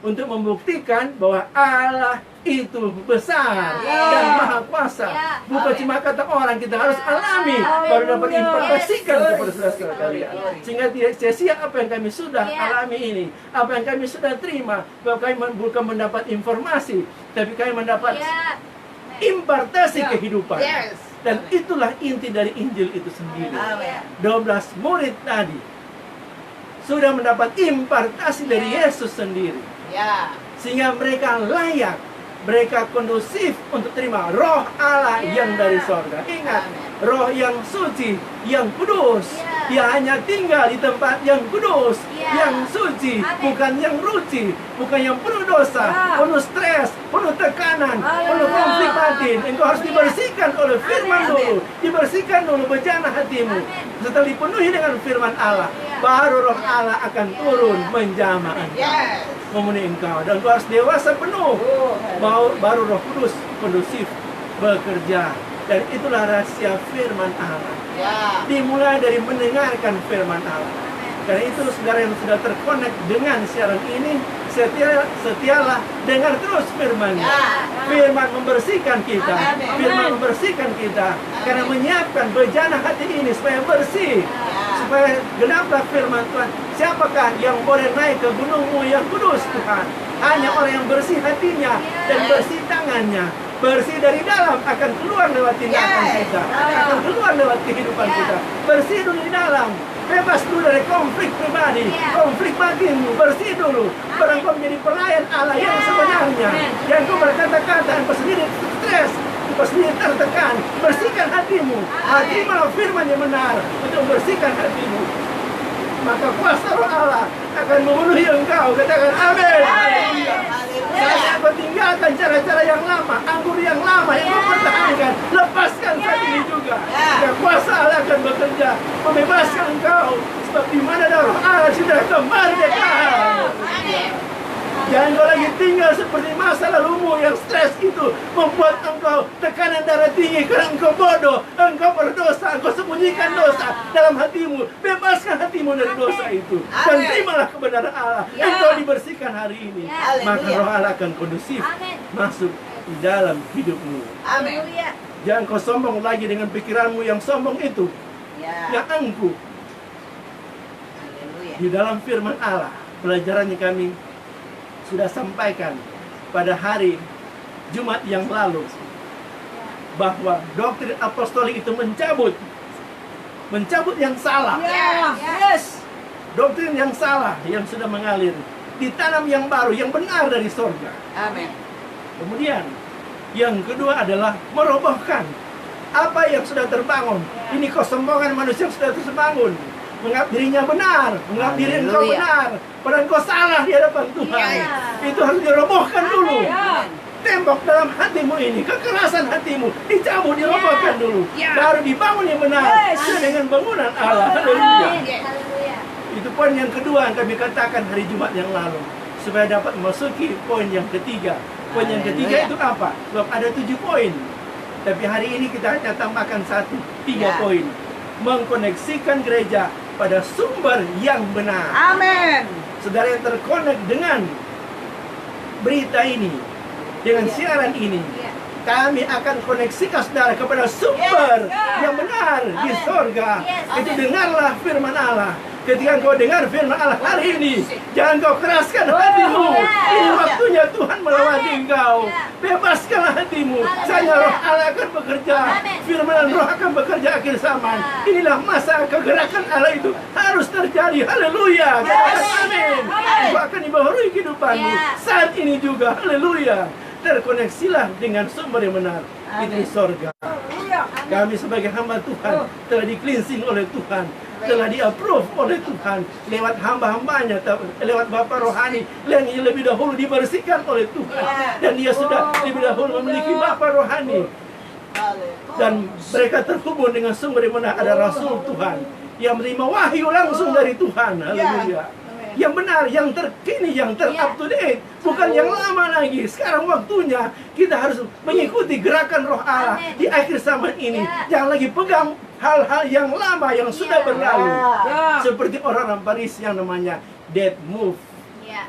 Untuk membuktikan bahwa Allah itu besar dan maha kuasa. Bukan cuma kata orang, kita harus alami baru dapat impartasikan kepada saudara-saudara kalian. Sehingga tidak sia-sia apa yang kami sudah alami ini, apa yang kami sudah terima. Bahwa kami bukan mendapat informasi, tapi kami mendapat impartasi kehidupan. Dan itulah inti dari Injil itu sendiri. 12 murid tadi sudah mendapat impartasi dari Yesus sendiri. Sehingga mereka layak, mereka kondusif untuk terima Roh Allah yang dari sorga. Ingat, Roh yang suci, yang kudus. Dia hanya tinggal di tempat yang kudus, yang suci, bukan yang ruci, bukan yang penuh dosa, penuh stres, penuh tekanan, penuh konflik batin. Engkau harus dibersihkan oleh firman dulu, dibersihkan dulu bejana hatimu. Setelah dipenuhi dengan firman Allah, baru Roh Allah akan turun menjamah engkau, memenuhi engkau, dan engkau harus dewasa penuh. Baru Roh Kudus kondusif bekerja. Dan itulah rahasia firman Allah. Dimulai dari mendengarkan firman Allah. Karena itu saudara yang sudah terkonek dengan siaran ini, setialah dengar terus firman-Nya. Firman membersihkan kita. Firman membersihkan kita. Karena menyiapkan bejana hati ini supaya bersih. Supaya genaplah firman Tuhan. Siapakah yang boleh naik ke gunung-Mu yang kudus, Tuhan? Hanya orang yang bersih hatinya dan bersih tangannya. Bersih dari dalam akan keluar lewat tindakan kita, akan keluar lewat kehidupan kita. Bersih dulu di dalam, bebas dulu dari konflik pribadi, konflik batinmu. Bersih dulu, baru engkau menjadi pelayan Allah yang sebenarnya. Yang kau berkata-kata, engkau sendiri stres, engkau sendiri tertekan. Bersihkan hatimu, hatimu firman yang benar untuk membersihkan hatimu. Maka kuasa Roh Allah akan memenuhi engkau. Katakan amin. Saya akan tinggalkan cara-cara yang lama, anggur yang lama yang mempertahankan. Lepaskan saat ini juga. Dan kuasa Allah akan bekerja membebaskan engkau. Sebab di mana ada Roh Allah sudah kemerdekaan. Jangan kau lagi tinggal seperti masa lalumu yang stres itu membuat engkau tekanan darah tinggi karena engkau bodoh, engkau berdosa, engkau sembunyikan dosa dalam hatimu. Bebaskan hatimu dari dosa itu dan terimalah kebenaran Allah. Engkau dibersihkan hari ini, maka Roh Allah akan kondusif masuk di dalam hidupmu. Jangan kau sombong lagi dengan pikiranmu yang sombong itu, yang angkuh. Di dalam firman Allah, pelajarannya kami sudah sampaikan pada hari Jumat yang lalu bahwa doktrin apostolik itu mencabut yang salah. Doktrin yang salah yang sudah mengalir, ditanam yang baru, yang benar dari surga. Amin. Kemudian yang kedua adalah merobohkan apa yang sudah terbangun. Ini kesombongan manusia yang sudah terbangun, menganggap dirinya benar, menganggap diri engkau benar, padahal engkau salah di hadapan Tuhan. Itu harus dirobohkan dulu. Tembok dalam hatimu ini, kekerasan hatimu dicabut, dirobohkan dulu, baru dibangun yang benar dengan bangunan Allah. Haleluya. Itu poin yang kedua yang kami katakan hari Jumat yang lalu, supaya dapat memasuki poin yang ketiga. Poin yang ketiga itu apa? Sebab ada 7 poin, tapi hari ini kita hanya tambahkan 3 poin. Mengkoneksikan gereja pada sumber yang benar. Amin. Saudara yang terkonek dengan berita ini, dengan siaran ini, kami akan koneksikan saudara kepada sumber yang benar di sorga. Itu dengarlah firman Allah. Ketika engkau dengar firman Allah hari ini, jangan kau keraskan hatimu. Ini waktunya Tuhan melawati engkau. Bebaskanlah hatimu. Saya Roh Allah akan bekerja. Firman dan Roh akan bekerja akhir zaman. Inilah masa kegerakan Allah itu harus terjadi. Haleluya. Katakan amin. Itu akan dibaharui kehidupanmu. Saat ini juga. Haleluya. Terkoneksilah dengan sumber yang benar. Itu di sorga. Kami sebagai hamba Tuhan telah di-cleansing oleh Tuhan, telah di-approve oleh Tuhan lewat hamba-hambanya, lewat Bapa rohani yang lebih dahulu dibersihkan oleh Tuhan, dan dia sudah lebih dahulu memiliki Bapa rohani, dan mereka terhubung dengan sumber yang benar. Ada Rasul Tuhan yang menerima wahyu langsung dari Tuhan. Haleluya. Yang benar, yang terkini, yang up to date, bukan yang lama lagi. Sekarang waktunya kita harus mengikuti gerakan Roh Allah di akhir zaman ini. Jangan lagi pegang hal-hal yang lama yang sudah berlalu. Seperti orang-orang Paris yang namanya dead move,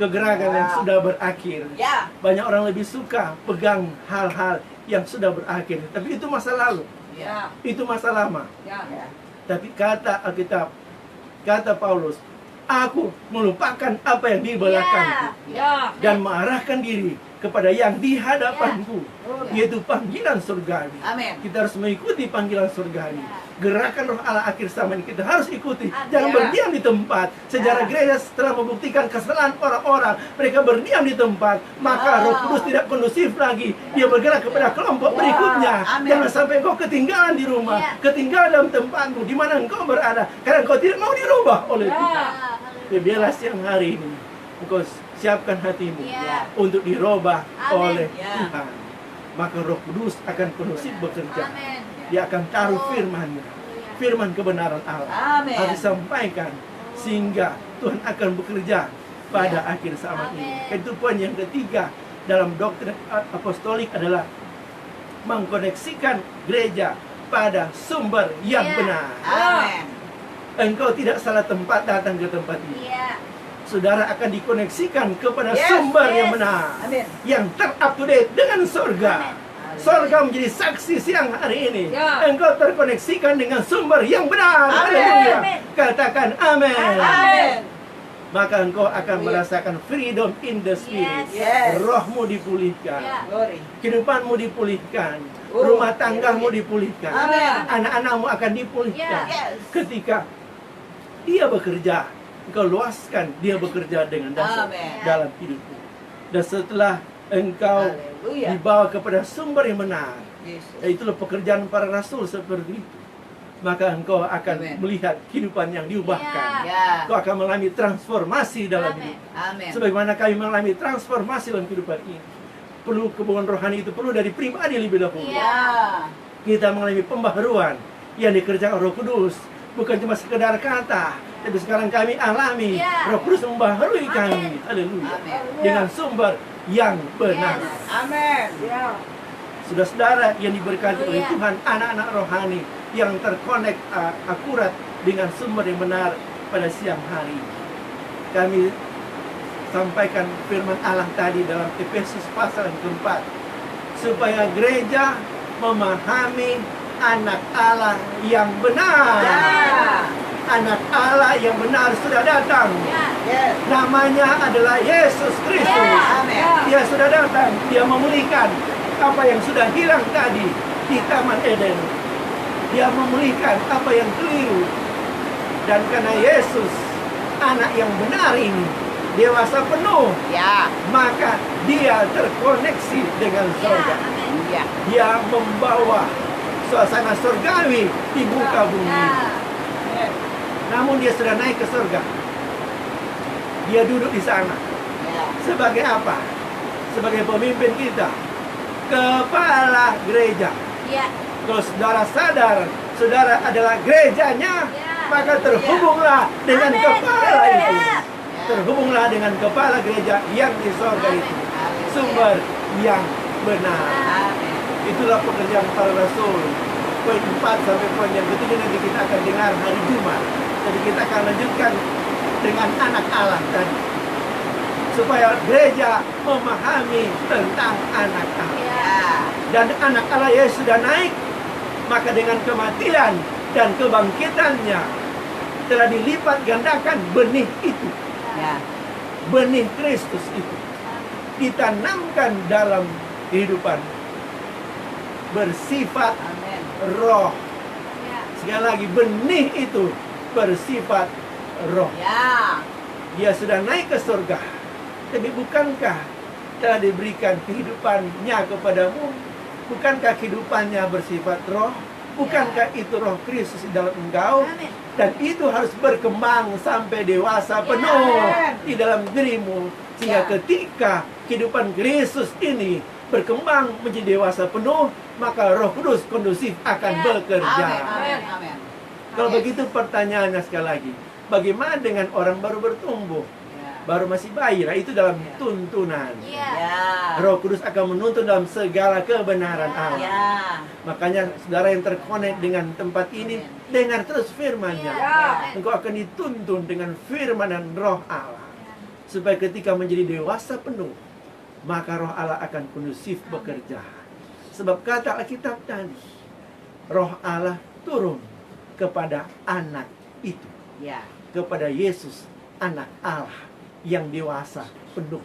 kegerakan yang sudah berakhir. Banyak orang lebih suka pegang hal-hal yang sudah berakhir, tapi itu masa lalu. Itu masa lama. Tapi kata Alkitab, kata Paulus, aku melupakan apa yang di belakangku dan mengarahkan diri kepada yang di hadapanku, yaitu panggilan surgawi. Kita harus mengikuti panggilan surgawi. Gerakan Roh Allah akhir zaman ini kita harus ikuti. Jangan berdiam di tempat. Sejarah gereja setelah membuktikan kesalahan orang-orang, mereka berdiam di tempat, maka Roh Kudus tidak kondusif lagi. Dia bergerak kepada kelompok berikutnya. Jangan sampai engkau ketinggalan di rumah, ketinggalan dalam tempatmu, di mana engkau berada, karena engkau tidak mau dirubah oleh Tuhan. Biarlah siang hari ini engkau siapkan hatimu untuk dirubah oleh Tuhan. Maka Roh Kudus akan kondusif bekerja. Dia akan taruh firman-Nya, firman kebenaran Allah harus disampaikan, sehingga Tuhan akan bekerja pada akhir zaman ini. Itu poin yang ketiga dalam doktrin apostolik adalah mengkoneksikan gereja pada sumber yang benar. Engkau tidak salah tempat datang ke tempat ini. Saudara akan dikoneksikan kepada sumber yang benar, yang ter-up to date dengan surga. Surga menjadi saksi siang hari ini. Engkau terkoneksikan dengan sumber yang benar. Haleluya. Katakan amin. Maka engkau akan merasakan freedom in the spirit. Rohmu dipulihkan, kehidupanmu dipulihkan, rumah tanggamu dipulihkan, anak-anakmu akan dipulihkan. Ketika dia bekerja, engkau luaskan dia bekerja dengan dasar dalam hidupmu. Dan setelah engkau dibawa kepada sumber yang benar, itulah pekerjaan para rasul seperti itu, maka engkau akan melihat kehidupan yang diubahkan. Engkau akan mengalami transformasi dalam hidup. Sebagaimana kami mengalami transformasi dalam kehidupan ini. Perlu kebungan rohani itu perlu dari pribadi lebih dahulu. Kita mengalami pembaharuan yang dikerjakan Roh Kudus. Bukan cuma sekedar kata, tapi sekarang kami alami Roh Kudus membaharui kami. Haleluya. Dengan sumber yang benar. Saudara-saudara yang diberkati oleh Tuhan, anak-anak rohani yang terkonek akurat dengan sumber yang benar pada siang hari. Kami sampaikan firman Allah tadi dalam Efesus pasal yang keempat, supaya gereja memahami anak Allah yang benar. Anak Allah yang benar sudah datang. Namanya adalah Yesus Kristus. Dia sudah datang. Dia memulihkan apa yang sudah hilang tadi di Taman Eden. Dia memulihkan apa yang keliru. Dan karena Yesus, anak yang benar ini, dewasa penuh, maka dia terkoneksi dengan surga. Dia membawa suasana surgawi di muka bumi. Namun dia sudah naik ke surga. Dia duduk di sana. Sebagai apa? Sebagai pemimpin kita, kepala gereja. Kalau saudara sadar, saudara adalah gerejanya, maka terhubunglah dengan kepala itu. Terhubunglah dengan kepala gereja yang di surga itu. Sumber yang benar. Itulah pekerjaan para rasul. Poin 4 sampai poin yang ketiga nanti kita akan dengar hari Jumat. Jadi kita akan lanjutkan dengan anak Allah tadi, supaya gereja memahami tentang anak Allah. Dan anak Allah Yesus sudah naik, maka dengan kematian dan kebangkitannya, telah dilipat gandakan benih itu. Ya. Benih Kristus itu ditanamkan dalam kehidupan bersifat Amin. roh. Ya. Sekali lagi, benih itu bersifat roh. Ya. Dia sudah naik ke surga, tapi bukankah telah diberikan kehidupannya kepadamu? Bukankah kehidupannya bersifat roh? Bukankah itu roh Kristus di dalam engkau? Amin. Dan itu harus berkembang sampai dewasa penuh di dalam dirimu. Sehingga Ya. ketika kehidupan Kristus ini berkembang menjadi dewasa penuh, maka Roh Kudus kondusif akan Ya. bekerja. Amin. Amin. Amin. Kalau Amin. begitu pertanyaannya sekali lagi, bagaimana dengan orang baru bertumbuh? Ya. Baru masih bayi, nah itu dalam Ya. tuntunan. Ya. Ya. Roh Kudus akan menuntun dalam segala kebenaran Allah. Ya. Makanya saudara yang terkonek dengan tempat ini, dengar terus firman-Nya. Ya. Engkau akan dituntun dengan firman dan roh Allah. Supaya ketika menjadi dewasa penuh, maka roh Allah akan kondusif bekerja. Sebab kata Alkitab tadi, roh Allah turun kepada anak itu. Ya. Kepada Yesus, anak Allah yang dewasa penuh.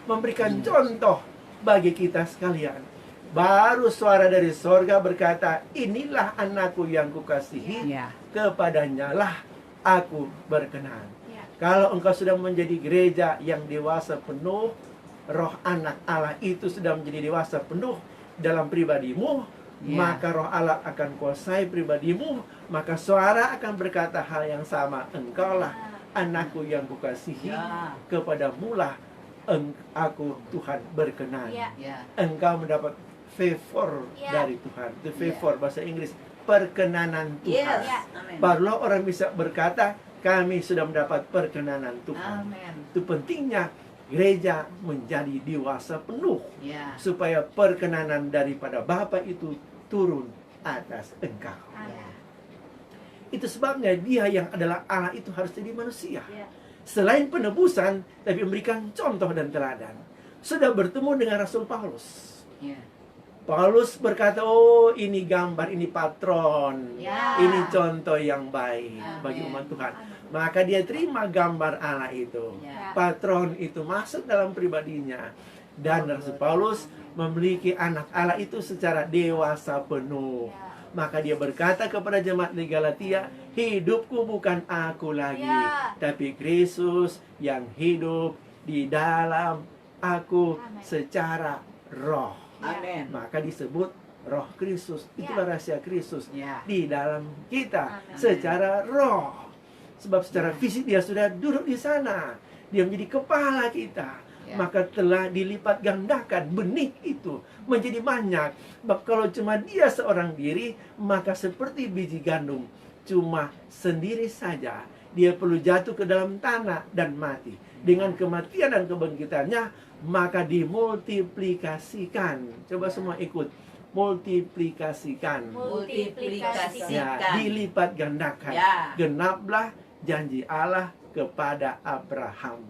Memberikan contoh bagi kita sekalian. Baru suara dari sorga berkata, inilah anakku yang kukasihi, Ya. kepadanya lah aku berkenan. Ya. Kalau engkau sudah menjadi gereja yang dewasa penuh, roh anak Allah itu sudah menjadi dewasa penuh dalam pribadimu, Ya. maka roh Allah akan kuasai pribadimu, maka suara akan berkata hal yang sama, engkaulah anakku yang kukasihi, Ya. kepadamu lah aku Tuhan berkenan. Ya. Ya. Engkau mendapat favor Ya. dari Tuhan. Itu favor bahasa Inggris, perkenanan Tuhan. Yes. Ya. Amin. Barulah orang bisa berkata, kami sudah mendapat perkenanan Tuhan. Amin. Itu pentingnya gereja menjadi dewasa penuh, Ya. supaya perkenanan daripada Bapa itu turun atas engkau. Amin. Itu sebabnya dia yang adalah Allah itu harus jadi manusia. Ya. Selain penebusan, tapi memberikan contoh dan teladan. Sudah bertemu dengan Rasul Paulus. Ya. Paulus berkata, oh ini gambar, ini patron. Ya. Ini contoh yang baik Amin. bagi umat Tuhan. Amin. Maka dia terima gambar Allah itu. Ya. Patron itu masuk dalam pribadinya. Dan Rasul Paulus memiliki anak Allah itu secara dewasa penuh. Ya. Maka dia berkata kepada jemaat di Galatia, hidupku bukan aku lagi, Ya. tapi Kristus yang hidup di dalam aku Amin. secara roh. Amin. Maka disebut roh Kristus. Itulah rahasia Kristus Ya. di dalam kita Amin. secara roh. Sebab secara fisik dia sudah duduk di sana. Dia menjadi kepala kita. Ya. Maka telah dilipat gandakan benih itu menjadi banyak. Sebab kalau cuma dia seorang diri, maka seperti biji gandum, cuma sendiri saja. Dia perlu jatuh ke dalam tanah dan mati. Dengan kematian dan kebangkitannya, maka dimultiplikasikan. Coba semua ikut. Multiplikasikan. Multiplikasi. Ya, dilipat gandakan. Ya. Genaplah janji Allah kepada Abraham.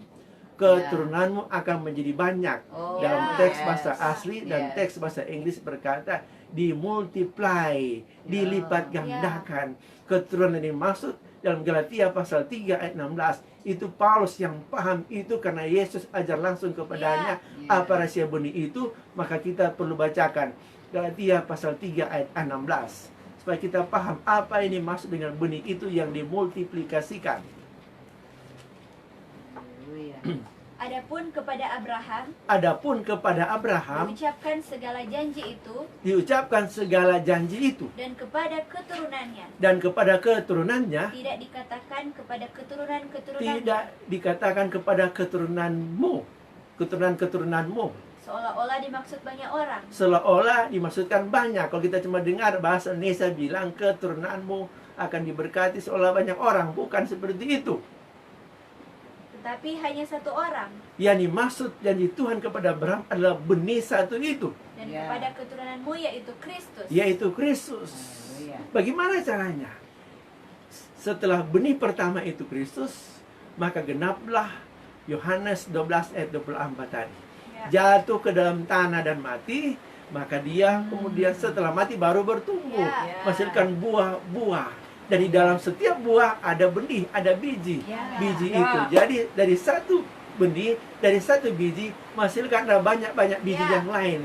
Keturunanmu akan menjadi banyak. Oh, Dalam ya. teks bahasa Yes. asli dan Yes. teks bahasa Inggris berkata dimultiply, dilipat Ya. gandakan. Keturunan ini maksud dalam Galatia pasal 3 ayat 16. Itu Paulus yang paham itu karena Yesus ajar langsung kepadanya Ya. apa rahasia benih itu, maka kita perlu bacakan Galatia pasal 3 ayat 16 supaya kita paham apa ini maksud dengan benih itu yang dimultiplikasikan. Haleluya. Adapun kepada Abraham Adapun kepada Abraham diucapkan segala janji itu, diucapkan segala janji itu, dan kepada keturunannya dan kepada keturunannya tidak dikatakan kepada keturunan-keturunannya, tidak dikatakan kepada keturunanmu, keturunan-keturunanmu. seolah-olah dimaksud banyak orang. Seolah-olah dimaksudkan banyak. Kalau kita cuma dengar bahasa Indonesia bilang keturunanmu akan diberkati seolah banyak orang, bukan seperti itu. Tetapi hanya satu orang, Yang dimaksud janji Tuhan kepada Abraham adalah benih satu itu, dan Ya. kepada keturunanmu yaitu Kristus. yaitu Kristus. Haleluya. Bagaimana caranya? Setelah benih pertama itu Kristus, maka genaplah Yohanes 12 ayat 24 tadi. Ya. Jatuh ke dalam tanah dan mati, maka dia kemudian setelah mati baru bertumbuh, Ya. menghasilkan buah-buah. Dan di dalam setiap buah ada benih, ada biji. Ya. Biji Ya. itu. Jadi dari satu benih, dari satu biji menghasilkan banyak-banyak biji Ya. yang lain.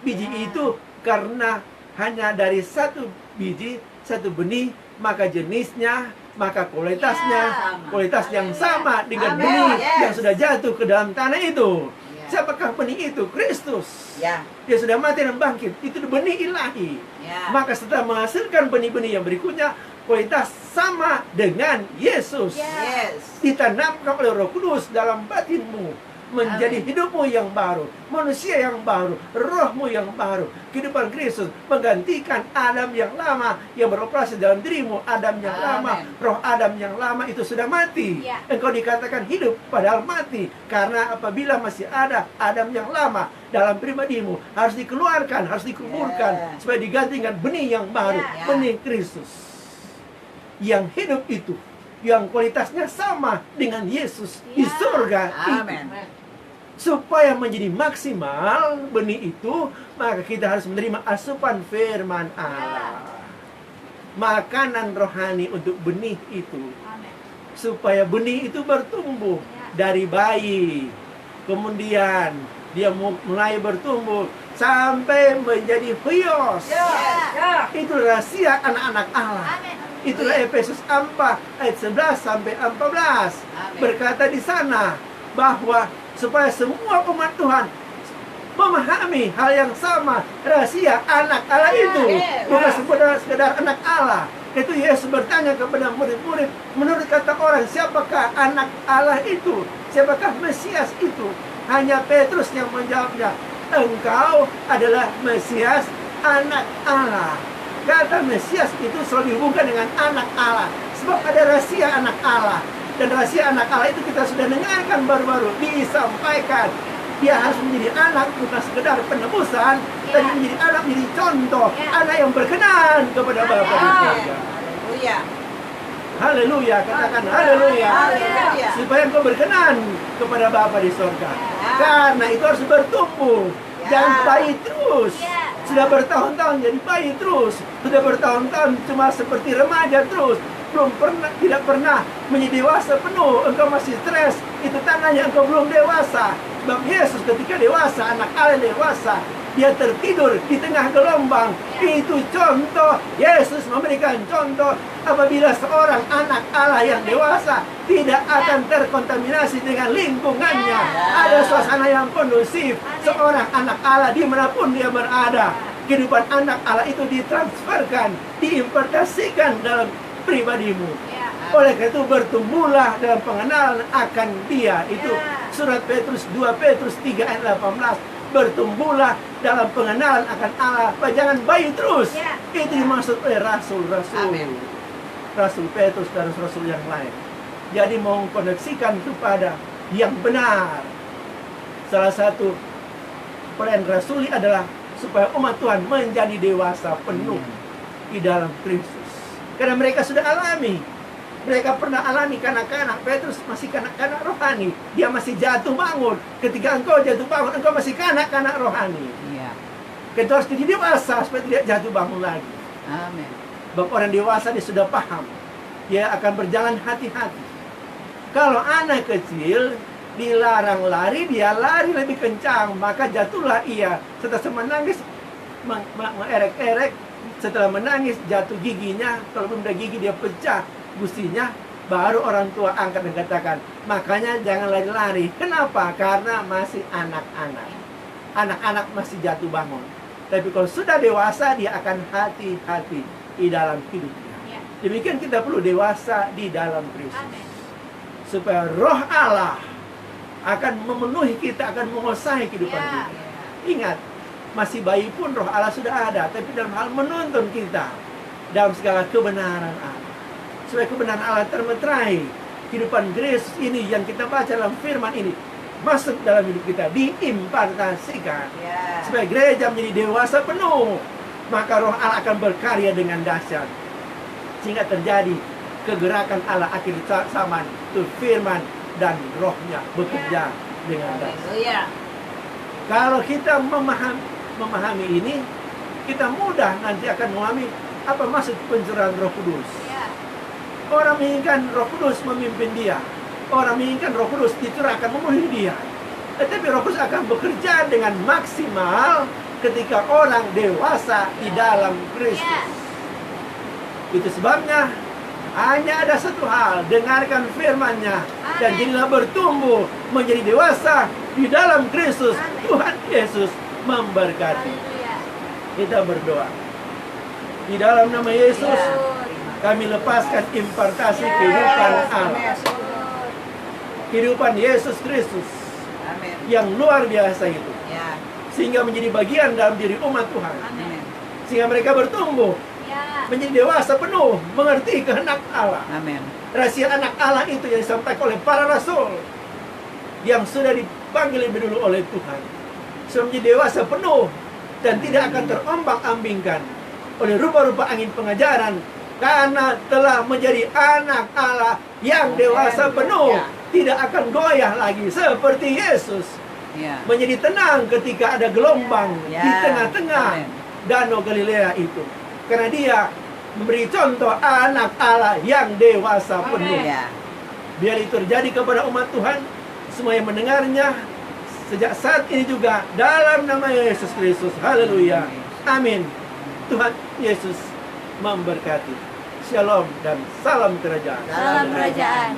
Biji Ya. itu karena hanya dari satu biji, satu benih, maka jenisnya, maka kualitasnya, Ya. kualitas yang sama dengan Amin. benih Yes. yang sudah jatuh ke dalam tanah itu. Ya. Siapakah benih itu? Kristus. Ya. Dia sudah mati dan bangkit. Itu benih ilahi. Ya. Maka setelah menghasilkan benih-benih yang berikutnya, kualitas sama dengan Yesus. Ya. Yes. Ditanamkan oleh Roh Kudus dalam batinmu, menjadi Amin. hidupmu yang baru, manusia yang baru, rohmu yang baru. Kehidupan Kristus menggantikan Adam yang lama yang beroperasi dalam dirimu. Adam yang lama, Amin. roh Adam yang lama itu sudah mati. Ya. Engkau dikatakan hidup padahal mati, karena apabila masih ada Adam yang lama dalam pribadimu, harus dikeluarkan, harus dikuburkan, Ya. supaya diganti dengan benih yang baru, Ya. benih Kristus yang hidup itu, yang kualitasnya sama dengan Yesus di Ya. surga itu. Amin. Supaya menjadi maksimal benih itu, maka kita harus menerima asupan firman Allah. Makanan rohani untuk benih itu. Amin. Supaya benih itu bertumbuh Ya. dari bayi. Kemudian dia mulai bertumbuh sampai menjadi hios. Ya. Ya. Itu rahasia anak-anak Allah. Amin. Itulah Efesus 4 ayat 11 sampai 14. Amin. Berkata di sana bahwa supaya semua umat Tuhan memahami hal yang sama, rahasia anak Allah itu. Yes. Bukan sekedar anak Allah. Itu Yesus bertanya kepada murid-murid, menurut kata orang, siapakah anak Allah itu? Siapakah Mesias itu? Hanya Petrus yang menjawabnya, engkau adalah Mesias, anak Allah. Kata Mesias itu selalu dihubungkan dengan anak Allah, sebab ada rahasia anak Allah. Dan rahasia anak Allah itu kita sudah dengarkan baru-baru disampaikan. Dia harus menjadi anak, bukan sekedar penebusan, Ya. tapi menjadi anak, menjadi contoh, Ya. anak yang berkenan kepada Bapa di Amin. surga. Haleluya. Haleluya, katakan haleluya. Haleluya. Supaya engkau berkenan kepada Bapa di surga. Ya. Karena itu harus bertumbuh. Ya. Jangan bayi terus. Ya. Sudah bertahun-tahun jadi bayi terus. Sudah bertahun-tahun cuma seperti remaja terus. Tidak pernah menjadi dewasa penuh. Engkau masih stres. Itu tandanya engkau belum dewasa. Sebab Yesus ketika dewasa, anak Allah dewasa, dia tertidur di tengah gelombang. Itu contoh. Yesus memberikan contoh apabila seorang anak Allah yang dewasa tidak akan terkontaminasi dengan lingkungannya. Ada suasana yang kondusif. Seorang anak Allah dimanapun dia berada, kehidupan anak Allah itu ditransferkan, diimpartasikan dalam pribadimu. Ya. Oleh karena itu bertumbuhlah dalam pengenalan akan Dia. Itu Ya. surat Petrus 2 Petrus 3 ayat 18. Bertumbuhlah dalam pengenalan akan Allah. Jangan bayi terus. Ya. Itu dimaksud oleh rasul-rasul. Amin. Rasul Petrus dan rasul yang lain. Jadi mengkoneksikan kepada yang benar. Salah satu pelayan rasuli adalah supaya umat Tuhan menjadi dewasa penuh di dalam Kristus. Karena mereka sudah alami. Mereka pernah alami kanak-kanak. Petrus masih kanak-kanak rohani. Dia masih jatuh bangun. Ketika engkau jatuh bangun, engkau masih kanak-kanak rohani. Iya. Kita harus jadi dewasa supaya tidak jatuh bangun lagi. Amin. Sebab orang dewasa dia sudah paham. Dia akan berjalan hati-hati. Kalau anak kecil dilarang lari, dia lari lebih kencang. Maka jatuhlah ia. Setelah menangis, mengerek-erek. Setelah menangis, jatuh giginya. Kalau belum ada gigi, dia pecah gusinya. Baru orang tua angkat dan katakan, makanya jangan lari-lari. Kenapa? Karena masih anak-anak. Anak-anak masih jatuh bangun. Tapi kalau sudah dewasa, dia akan hati-hati di dalam hidupnya. Ya. Demikian kita perlu dewasa di dalam Kristus. Amin. Supaya roh Allah akan memenuhi kita, akan menguasai kehidupan Ya. kita. Ingat, masih bayi pun roh Allah sudah ada. Tapi dalam hal menuntun kita dalam segala kebenaran Allah. Supaya kebenaran Allah termeterai. Kehidupan Kristus ini yang kita baca dalam firman ini masuk dalam hidup kita, diimpartasikan. Ya. Supaya gereja menjadi dewasa penuh, maka roh Allah akan berkarya dengan dahsyat. Sehingga terjadi kegerakan Allah akhir zaman, itu firman dan rohnya bekerja dengan dahsyat. Haleluya. Kalau kita memahami ini, kita mudah nanti akan memahami apa maksud pencurahan Roh Kudus. Ya. orang menginginkan Roh Kudus memimpin dia. Orang menginginkan Roh Kudus dicurahkan memenuhi dia. Tetapi Roh Kudus akan bekerja dengan maksimal ketika orang dewasa di dalam Kristus. Itu sebabnya hanya ada satu hal, dengarkan firman-Nya dan jadilah bertumbuh menjadi dewasa di dalam Kristus. Tuhan Yesus memberkati. Haleluya. Kita berdoa. Di dalam nama Yesus, kami lepaskan impartasi kehidupan Allah. Kehidupan Yesus Kristus Amin. yang luar biasa itu. Ya. Sehingga menjadi bagian dalam diri umat Tuhan. Amin. Sehingga mereka bertumbuh Ya. menjadi dewasa penuh, mengerti kehendak Allah. Amin. Rahasia anak Allah itu yang disampaikan oleh para rasul yang sudah dipanggil lebih dulu oleh Tuhan. Sudah menjadi dewasa penuh dan tidak akan terombang-ambingkan oleh rupa-rupa angin pengajaran, karena telah menjadi anak Allah yang dewasa penuh, tidak akan goyah lagi seperti Yesus. Ya. Menjadi tenang ketika ada gelombang Ya. di tengah-tengah Amin. danau Galilea itu, karena dia memberi contoh anak Allah yang dewasa penuh. Ya. Biar itu terjadi kepada umat Tuhan, semua yang mendengarnya sejak saat ini juga dalam nama Yesus Kristus. Haleluya. Amin. Tuhan Yesus memberkati. Shalom dan salam kerajaan. Salam kerajaan.